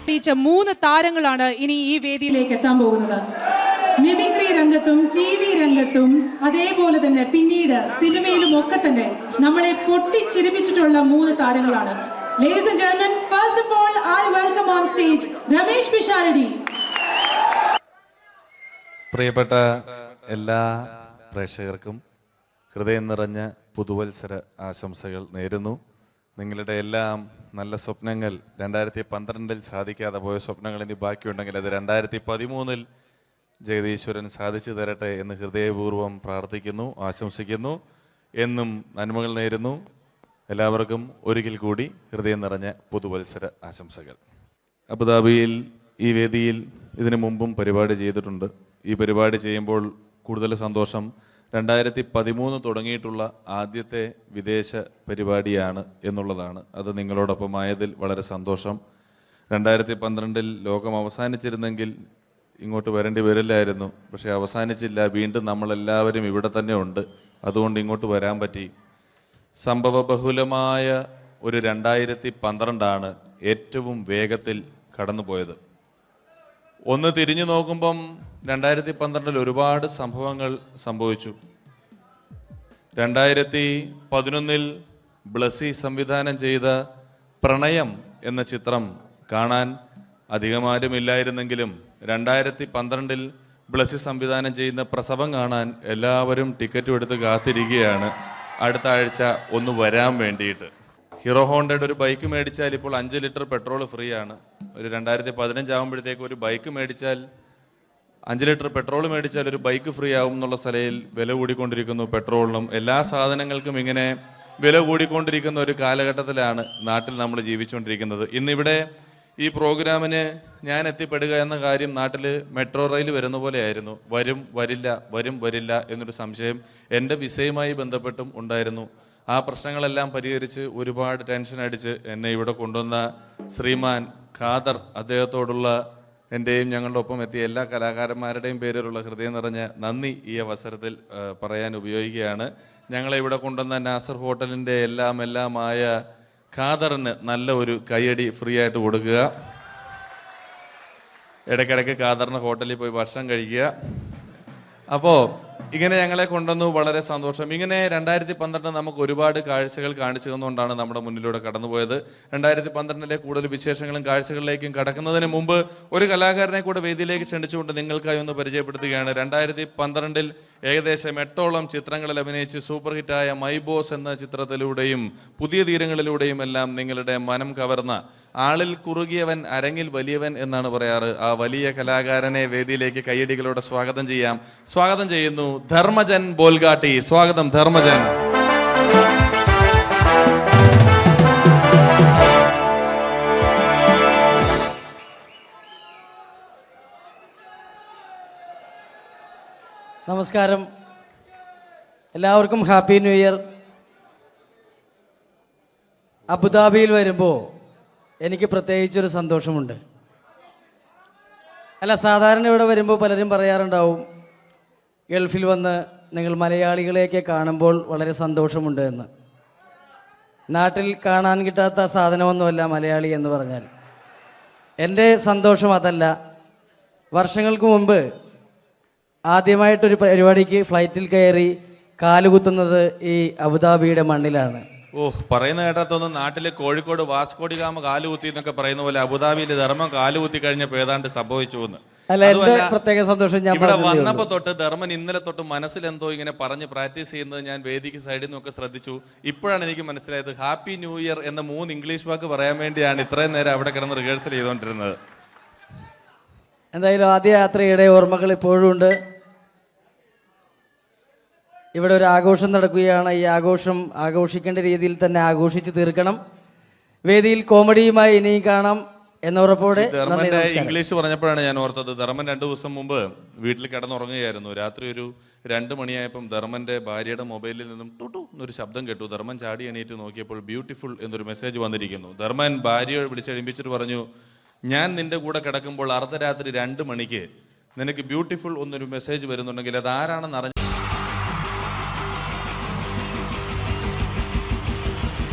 പൊട്ടിച്ച 3 താരങ്ങളാണ് ഇനി ഈ വേദിയിലേക്ക് എത്താൻ പോകുന്നത്. മിമിക്രി രംഗത്തും TV രംഗത്തും അതേപോലെ തന്നെ പിന്നീട് സിനിമയിലും ഒക്കെ തന്നെ നമ്മളെ പൊട്ടിച്ചിരിപ്പിച്ചിട്ടുള്ള 3 താരങ്ങളാണ്. Ladies and gentlemen, first of all, I welcome on stage Ramesh Pisharadi. പ്രിയപ്പെട്ട എല്ലാ പ്രേക്ഷകർക്കും ഹൃദയം നിറഞ്ഞ പുതുവത്സര ആശംസകൾ നേരുന്നു. നിങ്ങളുടെ എല്ലാം നല്ല സ്വപ്നങ്ങൾ 2012 സാധിക്കാതെ പോയ സ്വപ്നങ്ങൾ ഇനി ബാക്കിയുണ്ടെങ്കിൽ അത് 2013 ജഗദീശ്വരൻ സാധിച്ചു തരട്ടെ എന്ന് ഹൃദയപൂർവ്വം പ്രാർത്ഥിക്കുന്നു, ആശംസിക്കുന്നു. എന്നും നന്മകൾ നേരുന്നു. എല്ലാവർക്കും ഒരിക്കൽ കൂടി ഹൃദയം നിറഞ്ഞ പുതുവത്സര ആശംസകൾ. അബുദാബിയിൽ ഈ വേദിയിൽ ഇതിനു മുമ്പും പരിപാടി ചെയ്തിട്ടുണ്ട്. ഈ പരിപാടി ചെയ്യുമ്പോൾ കൂടുതൽ സന്തോഷം 2013 തുടങ്ങിയിട്ടുള്ള ആദ്യത്തെ വിദേശ പരിപാടിയാണ് എന്നുള്ളതാണ്. അത് നിങ്ങളോടൊപ്പമായതിൽ വളരെ സന്തോഷം. 2012 ലോകം അവസാനിച്ചിരുന്നെങ്കിൽ ഇങ്ങോട്ട് വരേണ്ടി വരില്ലായിരുന്നു. പക്ഷേ അവസാനിച്ചില്ല. വീണ്ടും നമ്മളെല്ലാവരും ഇവിടെ തന്നെ ഉണ്ട്. അതുകൊണ്ട് ഇങ്ങോട്ട് വരാൻ പറ്റി. സംഭവബഹുലമായ ഒരു 2012 ഏറ്റവും വേഗത്തിൽ കടന്നുപോയത്. ഒന്ന് തിരിഞ്ഞു നോക്കുമ്പം 2012 ഒരുപാട് സംഭവങ്ങൾ സംഭവിച്ചു. 2011 ബ്ലസി സംവിധാനം ചെയ്ത പ്രണയം എന്ന ചിത്രം കാണാൻ അധികമാരുമില്ലായിരുന്നെങ്കിലും 2012 ബ്ലസി സംവിധാനം ചെയ്യുന്ന പ്രസവം കാണാൻ എല്ലാവരും ടിക്കറ്റും എടുത്ത് കാത്തിരിക്കുകയാണ് അടുത്ത ആഴ്ച ഒന്ന് വരാൻ വേണ്ടിയിട്ട്. ഹീറോ ഹോണ്ടയുടെ ഒരു ബൈക്ക് മേടിച്ചാൽ ഇപ്പോൾ 5 ലിറ്റർ പെട്രോൾ ഫ്രീ ആണ്. ഒരു 2015 ആകുമ്പോഴത്തേക്ക് ഒരു ബൈക്ക് മേടിച്ചാൽ 5 ലിറ്റർ പെട്രോൾ മേടിച്ചാൽ ഒരു ബൈക്ക് ഫ്രീ ആവും എന്നുള്ള സ്ഥലയിൽ വില കൂടിക്കൊണ്ടിരിക്കുന്നു. പെട്രോളിനും എല്ലാ സാധനങ്ങൾക്കും ഇങ്ങനെ വില കൂടിക്കൊണ്ടിരിക്കുന്ന ഒരു കാലഘട്ടത്തിലാണ് നാട്ടിൽ നമ്മൾ ജീവിച്ചുകൊണ്ടിരിക്കുന്നത്. ഇന്നിവിടെ ഈ പ്രോഗ്രാമിന് ഞാൻ എത്തിപ്പെടുക എന്ന കാര്യം നാട്ടിൽ മെട്രോ റെയിൽ വരുന്ന പോലെ ആയിരുന്നു. വരും വരില്ല എന്നൊരു സംശയം എൻ്റെ വിസയുമായി ബന്ധപ്പെട്ടും ഉണ്ടായിരുന്നു. ആ പ്രശ്നങ്ങളെല്ലാം പരിഹരിച്ച് ഒരുപാട് ടെൻഷൻ അടിച്ച് എന്നെ ഇവിടെ കൊണ്ടുവന്ന ശ്രീമാൻ ഖാദർ, അദ്ദേഹത്തോടുള്ള എൻ്റെയും ഞങ്ങളുടെ ഒപ്പം എത്തിയ എല്ലാ കലാകാരന്മാരുടെയും പേരിലുള്ള ഹൃദയം നിറഞ്ഞ നന്ദി ഈ അവസരത്തിൽ പറയാൻ ഉപയോഗിക്കുകയാണ്. ഞങ്ങളെ ഇവിടെ കൊണ്ടുവന്ന നാസർ ഹോട്ടലിൻ്റെ എല്ലാമായ ഖാദറിന് നല്ല ഒരു കൈയടി ഫ്രീ ആയിട്ട് കൊടുക്കുക. ഇടയ്ക്കിടയ്ക്ക് ഖാദറിന് ഹോട്ടലിൽ പോയി ഭക്ഷണം കഴിക്കുക. അപ്പോൾ ഇങ്ങനെ ഞങ്ങളെ കൊണ്ടുവന്നു, വളരെ സന്തോഷം. ഇങ്ങനെ 2012 നമുക്ക് ഒരുപാട് കാഴ്ചകൾ കാണിച്ചു തന്നുകൊണ്ടാണ് നമ്മുടെ മുന്നിലൂടെ കടന്നുപോയത്. 2012 കൂടുതൽ വിശേഷങ്ങളും കാഴ്ചകളിലേക്കും കടക്കുന്നതിന് മുമ്പ് ഒരു കലാകാരനെ കൂടെ വേദിയിലേക്ക് ക്ഷണിച്ചുകൊണ്ട് നിങ്ങൾക്കായി ഒന്ന് പരിചയപ്പെടുത്തുകയാണ്. 2012 ഏകദേശം 8ഓളം ചിത്രങ്ങളിൽ അഭിനയിച്ച് സൂപ്പർ ഹിറ്റായ മൈ ബോസ് എന്ന ചിത്രത്തിലൂടെയും പുതിയ തീരങ്ങളിലൂടെയും എല്ലാം നിങ്ങളുടെ മനം കവർന്ന, ആളിൽ കുറുകിയവൻ അരങ്ങിൽ വലിയവൻ എന്നാണ് പറയാറ്, ആ വലിയ കലാകാരനെ വേദിയിലേക്ക് കയ്യടികളോടെ സ്വാഗതം ചെയ്യാം. സ്വാഗതം ചെയ്യുന്നു ധർമ്മജൻ ബോൽഗാട്ടി. സ്വാഗതം ധർമ്മജൻ. നമസ്കാരം, എല്ലാവർക്കും ഹാപ്പി ന്യൂ ഇയർ. അബുദാബിയിൽ വരുമ്പോൾ എനിക്ക് പ്രത്യേകിച്ചൊരു സന്തോഷമുണ്ട്. അല്ല, സാധാരണ ഇവിടെ വരുമ്പോൾ പലരും പറയാറുണ്ടാവും ഗൾഫിൽ വന്ന് നിങ്ങൾ മലയാളികളെയൊക്കെ കാണുമ്പോൾ വളരെ സന്തോഷമുണ്ട് എന്ന്. നാട്ടിൽ കാണാൻ കിട്ടാത്ത സാധനമൊന്നുമല്ല മലയാളി എന്ന് പറഞ്ഞാൽ. എൻ്റെ സന്തോഷം അതല്ല. വർഷങ്ങൾക്ക് മുമ്പ് ആദ്യമായിട്ടൊരു പരിപാടിക്ക് ഫ്ലൈറ്റിൽ കയറി കാലുകുത്തുന്നത് ഈ അബുദാബിയുടെ മണ്ണിലാണ്. പറയുന്ന കേട്ടതൊന്നും നാട്ടില് കോഴിക്കോട് വാസ്കോഡിഗാമ കാലുകുത്തി എന്നൊക്കെ പറയുന്ന പോലെ അബുദാബിയിൽ ധർമ്മം കാലുകുത്തി കഴിഞ്ഞപ്പോ ഏതാണ്ട് സംഭവിച്ചു എന്ന്. അല്ല, എന്റെ പ്രത്യേക സന്തോഷം ഞാൻ ഇവിടെ വന്നപ്പോ തൊട്ട് ധർമ്മൻ ഇന്നലെ തൊട്ട് മനസ്സിലെന്തോ ഇങ്ങനെ പറഞ്ഞ് പ്രാക്ടീസ് ചെയ്യുന്നത് ഞാൻ വേദിക്ക് സൈഡിൽ നിന്നൊക്കെ ശ്രദ്ധിച്ചു. ഇപ്പോഴാണ് എനിക്ക് മനസ്സിലായത് ഹാപ്പി ന്യൂ ഇയർ എന്ന 3 ഇംഗ്ലീഷ് വാക്ക് പറയാൻ വേണ്ടിയാണ് ഇത്രയും നേരം അവിടെ കിടന്ന് റിഹേഴ്സൽ ചെയ്തുകൊണ്ടിരുന്നത്. എന്തായാലും ആദ്യ യാത്രയുടെ ഓർമ്മകൾ ഇപ്പോഴും ഉണ്ട്. ഇവിടെ ഒരു ആഘോഷം നടക്കുകയാണ്. ഈ ആഘോഷം ആഘോഷിക്കേണ്ട രീതിയിൽ തന്നെ ആഘോഷിച്ച് തീർക്കണം. വേദിയിൽ കോമഡിയുമായി ഇനിയും കാണാം എന്ന ഉറപ്പോടെ. ധർമ്മന്റെ ഇംഗ്ലീഷ് പറഞ്ഞപ്പോഴാണ് ഞാൻ ഓർത്തത്. ധർമ്മൻ 2 ദിവസം മുമ്പ് വീട്ടിൽ കിടന്നുറങ്ങുകയായിരുന്നു. രാത്രി ഒരു 2 മണിയായപ്പം ധർമ്മന്റെ ഭാര്യയുടെ മൊബൈലിൽ നിന്നും ടുട്ടു എന്നൊരു ശബ്ദം കേട്ടു. ധർമ്മൻ ചാടി എണീറ്റ് നോക്കിയപ്പോൾ ബ്യൂട്ടിഫുൾ എന്നൊരു മെസ്സേജ് വന്നിരിക്കുന്നു. ധർമ്മൻ ഭാര്യയെ വിളിച്ചെഴുപ്പിച്ചിട്ട് പറഞ്ഞു, ഞാൻ നിന്റെ കൂടെ കിടക്കുമ്പോൾ അർദ്ധരാത്രി 2 മണിക്ക് നിനക്ക് ബ്യൂട്ടിഫുൾ എന്നൊരു മെസ്സേജ് വരുന്നുണ്ടെങ്കിൽ അത് ആരാണെന്ന് അറിഞ്ഞു.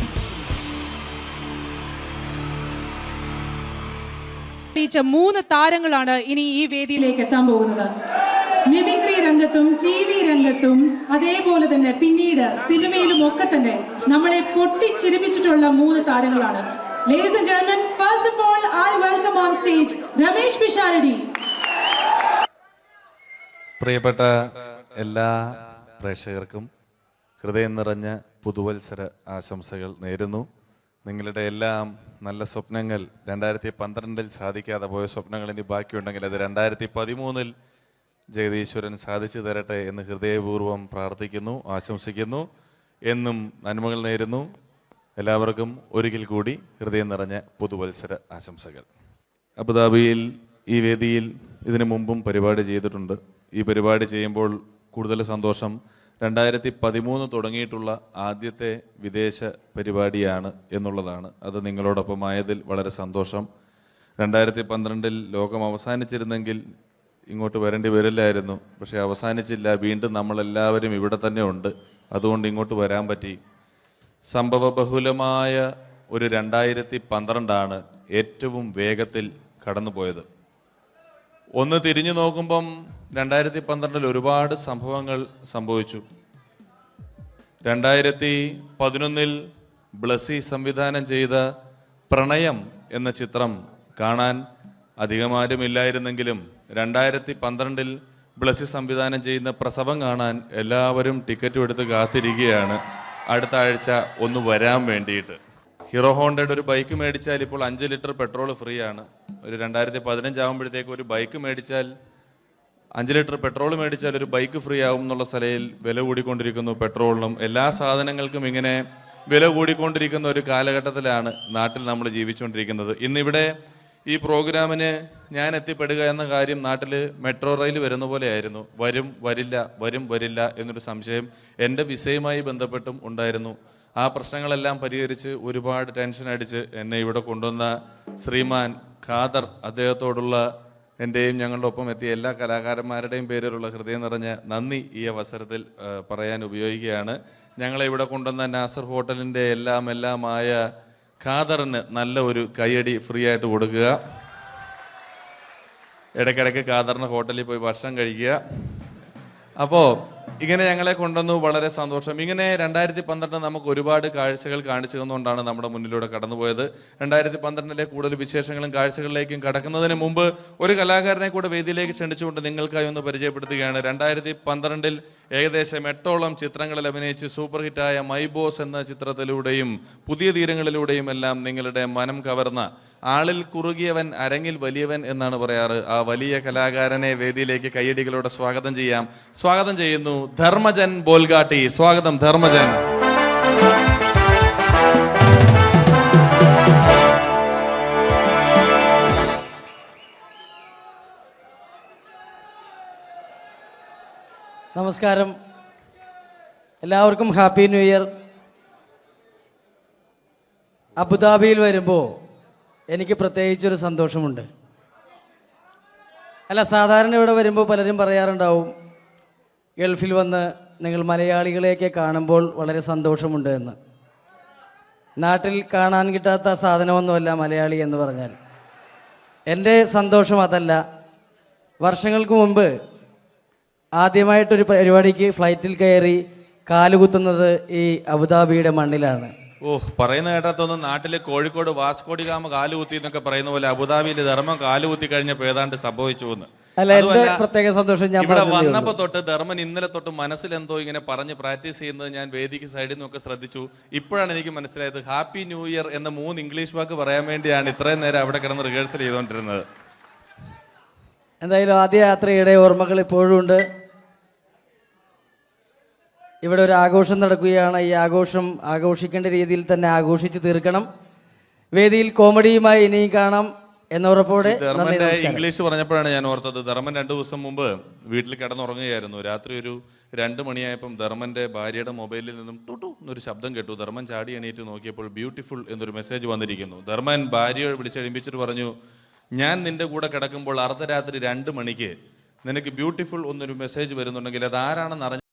പൊട്ടിച്ച 3 താരങ്ങളാണ് ഇനി ഈ വേദിയിലേക്ക് എത്താൻ പോകുന്നത്. മിമിക്രി രംഗത്തും TV രംഗത്തും അതേപോലെ തന്നെ പിന്നീട് സിനിമയിലും ഒക്കെ തന്നെ നമ്മളെ പൊട്ടിച്ചിരിപ്പിച്ചിട്ടുള്ള 3 താരങ്ങളാണ്. Ladies and gentlemen, first of all, I welcome on stage Ramesh Pisharadi. പ്രിയപ്പെട്ട എല്ലാ പ്രേക്ഷകർക്കും ഹൃദയം നിറഞ്ഞ പുതുവത്സര ആശംസകൾ നേരുന്നു. നിങ്ങളുടെ എല്ലാം നല്ല സ്വപ്നങ്ങൾ 2012 സാധിക്കാതെ പോയ സ്വപ്നങ്ങൾ ഇനി ബാക്കിയുണ്ടെങ്കിൽ അത് 2013 ജഗദീശ്വരൻ സാധിച്ചു തരട്ടെ എന്ന് ഹൃദയപൂർവ്വം പ്രാർത്ഥിക്കുന്നു, ആശംസിക്കുന്നു. എന്നും നന്മകൾ നേരുന്നു. എല്ലാവർക്കും ഒരിക്കൽ കൂടി ഹൃദയം നിറഞ്ഞ പുതുവത്സര ആശംസകൾ. അബുദാബിയിൽ ഈ വേദിയിൽ ഇതിനു മുമ്പും പരിപാടി ചെയ്തിട്ടുണ്ട്. ഈ പരിപാടി ചെയ്യുമ്പോൾ കൂടുതൽ സന്തോഷം 2013 തുടങ്ങിയിട്ടുള്ള ആദ്യത്തെ വിദേശ പരിപാടിയാണ് എന്നുള്ളതാണ്. അത് നിങ്ങളോടൊപ്പമായതിൽ വളരെ സന്തോഷം. 2012 ലോകം അവസാനിച്ചിരുന്നെങ്കിൽ ഇങ്ങോട്ട് വരേണ്ടി വരില്ലായിരുന്നു. പക്ഷേ അവസാനിച്ചില്ല. വീണ്ടും നമ്മളെല്ലാവരും ഇവിടെ തന്നെ ഉണ്ട്. അതുകൊണ്ട് ഇങ്ങോട്ട് വരാൻ പറ്റി. സംഭവബഹുലമായ ഒരു 2012 ഏറ്റവും വേഗത്തിൽ കടന്നുപോയത്. ഒന്ന് തിരിഞ്ഞു നോക്കുമ്പം 2012 ഒരുപാട് സംഭവങ്ങൾ സംഭവിച്ചു. 2011 ബ്ലസി സംവിധാനം ചെയ്ത പ്രണയം എന്ന ചിത്രം കാണാൻ അധികമാരുമില്ലായിരുന്നെങ്കിലും 2012 ബ്ലസി സംവിധാനം ചെയ്യുന്ന പ്രസവം കാണാൻ എല്ലാവരും ടിക്കറ്റും എടുത്ത് കാത്തിരിക്കുകയാണ് അടുത്ത ആഴ്ച ഒന്ന് വരാൻ വേണ്ടിയിട്ട്. ഹീറോ ഹോണ്ടയുടെ ഒരു ബൈക്ക് മേടിച്ചാൽ ഇപ്പോൾ 5 ലിറ്റർ പെട്രോൾ ഫ്രീ ആണ്. ഒരു 2015 ആകുമ്പോഴത്തേക്ക് ഒരു ബൈക്ക് മേടിച്ചാൽ 5 ലിറ്റർ പെട്രോൾ മേടിച്ചാൽ ഒരു ബൈക്ക് ഫ്രീ ആവും എന്നുള്ള സ്ഥലയിൽ വില കൂടിക്കൊണ്ടിരിക്കുന്നു. പെട്രോളിനും എല്ലാ സാധനങ്ങൾക്കും ഇങ്ങനെ വില കൂടിക്കൊണ്ടിരിക്കുന്ന ഒരു കാലഘട്ടത്തിലാണ് നാട്ടിൽ നമ്മൾ ജീവിച്ചുകൊണ്ടിരിക്കുന്നത്. ഇന്നിവിടെ ഈ പ്രോഗ്രാമിന് ഞാൻ എത്തിപ്പെടുക എന്ന കാര്യം നാട്ടിൽ മെട്രോ റെയിൽ വരുന്ന പോലെ ആയിരുന്നു. വരും വരില്ല എന്നൊരു സംശയം എൻ്റെ വിസയുമായി ബന്ധപ്പെട്ടും ഉണ്ടായിരുന്നു. ആ പ്രശ്നങ്ങളെല്ലാം പരിഹരിച്ച് ഒരുപാട് ടെൻഷൻ അടിച്ച് എന്നെ ഇവിടെ കൊണ്ടുവന്ന ശ്രീമാൻ ഖാദർ, അദ്ദേഹത്തോടുള്ള എൻ്റെയും ഞങ്ങളുടെ ഒപ്പം എത്തിയ എല്ലാ കലാകാരന്മാരുടെയും പേരിലുള്ള ഹൃദയം നിറഞ്ഞ നന്ദി ഈ അവസരത്തിൽ പറയാൻ ഉപയോഗിക്കുകയാണ്. ഞങ്ങളെ ഇവിടെ കൊണ്ടുവന്ന നാസർ ഹോട്ടലിൻ്റെ എല്ലാമായ ഖാദറിന് നല്ല ഒരു കൈയടി ഫ്രീ ആയിട്ട് കൊടുക്കുക. ഇടയ്ക്കിടയ്ക്ക് ഖാദറിന് ഹോട്ടലിൽ പോയി ഭക്ഷണം കഴിക്കുക. അപ്പോൾ ഇങ്ങനെ ഞങ്ങളെ കൊണ്ടുവന്നു, വളരെ സന്തോഷം. ഇങ്ങനെ 2012 നമുക്ക് ഒരുപാട് കാഴ്ചകൾ കാണിച്ചു തന്നുകൊണ്ടാണ് നമ്മുടെ മുന്നിലൂടെ കടന്നുപോയത്. 2012 കൂടുതൽ വിശേഷങ്ങളും കാഴ്ചകളിലേക്കും കടക്കുന്നതിന് മുമ്പ് ഒരു കലാകാരനെ കൂടെ വേദിയിലേക്ക് ക്ഷണിച്ചുകൊണ്ട് നിങ്ങൾക്കായി ഒന്ന് പരിചയപ്പെടുത്തുകയാണ്. 2012 ഏകദേശം 8ഓളം ചിത്രങ്ങളിൽ അഭിനയിച്ച് സൂപ്പർ ഹിറ്റായ മൈ ബോസ് എന്ന ചിത്രത്തിലൂടെയും പുതിയ തീരങ്ങളിലൂടെയും എല്ലാം നിങ്ങളുടെ മനം കവർന്ന, ആളിൽ കുറുകിയവൻ അരങ്ങിൽ വലിയവൻ എന്നാണ് പറയാറ്, ആ വലിയ കലാകാരനെ വേദിയിലേക്ക് കയ്യടികളോടെ സ്വാഗതം ചെയ്യാം. സ്വാഗതം ചെയ്യുന്നു ധർമ്മജൻ ബോൽഗാട്ടി. സ്വാഗതം ധർമ്മജൻ. നമസ്കാരം, എല്ലാവർക്കും ഹാപ്പി ന്യൂ ഇയർ. അബുദാബിയിൽ വരുമ്പോൾ എനിക്ക് പ്രത്യേകിച്ചൊരു സന്തോഷമുണ്ട്. അല്ല, സാധാരണ ഇവിടെ വരുമ്പോൾ പലരും പറയാറുണ്ടാവും ഗൾഫിൽ വന്ന് നിങ്ങൾ മലയാളികളെയൊക്കെ കാണുമ്പോൾ വളരെ സന്തോഷമുണ്ട് എന്ന്. നാട്ടിൽ കാണാൻ കിട്ടാത്ത സാധനമൊന്നുമല്ല മലയാളി എന്ന് പറഞ്ഞാൽ. എൻ്റെ സന്തോഷം അതല്ല. വർഷങ്ങൾക്ക് മുമ്പ് ആദ്യമായിട്ടൊരു പരിപാടിക്ക് ഫ്ലൈറ്റിൽ കയറി കാലുകുത്തുന്നത് ഈ അബുദാബിയുടെ മണ്ണിലാണ്. പറയുന്ന കേട്ടതൊന്നും നാട്ടില് കോഴിക്കോട് വാസ്കോഡിഗാമ കാലുകുത്തി എന്നൊക്കെ പറയുന്ന പോലെ അബുദാബിയിൽ ധർമ്മം കാലുകുത്തി കഴിഞ്ഞപ്പോ ഏതാണ്ട് സംഭവിച്ചു എന്ന്. അല്ല, എന്റെ പ്രത്യേക സന്തോഷം ഞാൻ ഇവിടെ വന്നപ്പോ തൊട്ട് ധർമ്മൻ ഇന്നലെ തൊട്ട് മനസ്സിലെന്തോ ഇങ്ങനെ പറഞ്ഞ് പ്രാക്ടീസ് ചെയ്യുന്നത് ഞാൻ വേദിക്ക് സൈഡിൽ നിന്നൊക്കെ ശ്രദ്ധിച്ചു. ഇപ്പോഴാണ് എനിക്ക് മനസ്സിലായത് ഹാപ്പി ന്യൂ ഇയർ എന്ന 3 ഇംഗ്ലീഷ് വാക്ക് പറയാൻ വേണ്ടിയാണ് ഇത്രയും നേരം അവിടെ കിടന്ന് റിഹേഴ്സൽ ചെയ്തുകൊണ്ടിരുന്നത്. എന്തായാലും ആദ്യ യാത്രയുടെ ഓർമ്മകൾ ഇപ്പോഴും ഉണ്ട്. ഇവിടെ ഒരു ആഘോഷം നടക്കുകയാണ്. ഈ ആഘോഷം ആഘോഷിക്കേണ്ട രീതിയിൽ തന്നെ ആഘോഷിച്ച് തീർക്കണം. വേദിയിൽ കോമഡിയുമായി ഇനിയും കാണാം എന്ന ഉറപ്പോടെ. ധർമ്മന്റെ ഇംഗ്ലീഷ് പറഞ്ഞപ്പോഴാണ് ഞാൻ ഓർത്തത്. ധർമ്മൻ 2 ദിവസം മുമ്പ് വീട്ടിൽ കിടന്നുറങ്ങുകയായിരുന്നു. രാത്രി ഒരു 2 മണിയായപ്പം ധർമ്മന്റെ ഭാര്യയുടെ മൊബൈലിൽ നിന്നും ടുട്ടു എന്നൊരു ശബ്ദം കേട്ടു. ധർമ്മൻ ചാടി എണീറ്റ് നോക്കിയപ്പോൾ ബ്യൂട്ടിഫുൾ എന്നൊരു മെസ്സേജ് വന്നിരിക്കുന്നു. ധർമ്മൻ ഭാര്യയെ വിളിച്ചെഴുപ്പിച്ചിട്ട് പറഞ്ഞു, ഞാൻ നിന്റെ കൂടെ കിടക്കുമ്പോൾ അർദ്ധരാത്രി 2 മണിക്ക് നിനക്ക് ബ്യൂട്ടിഫുൾ എന്നൊരു മെസ്സേജ് വരുന്നുണ്ടെങ്കിൽ അത് ആരാണെന്ന് അറിഞ്ഞ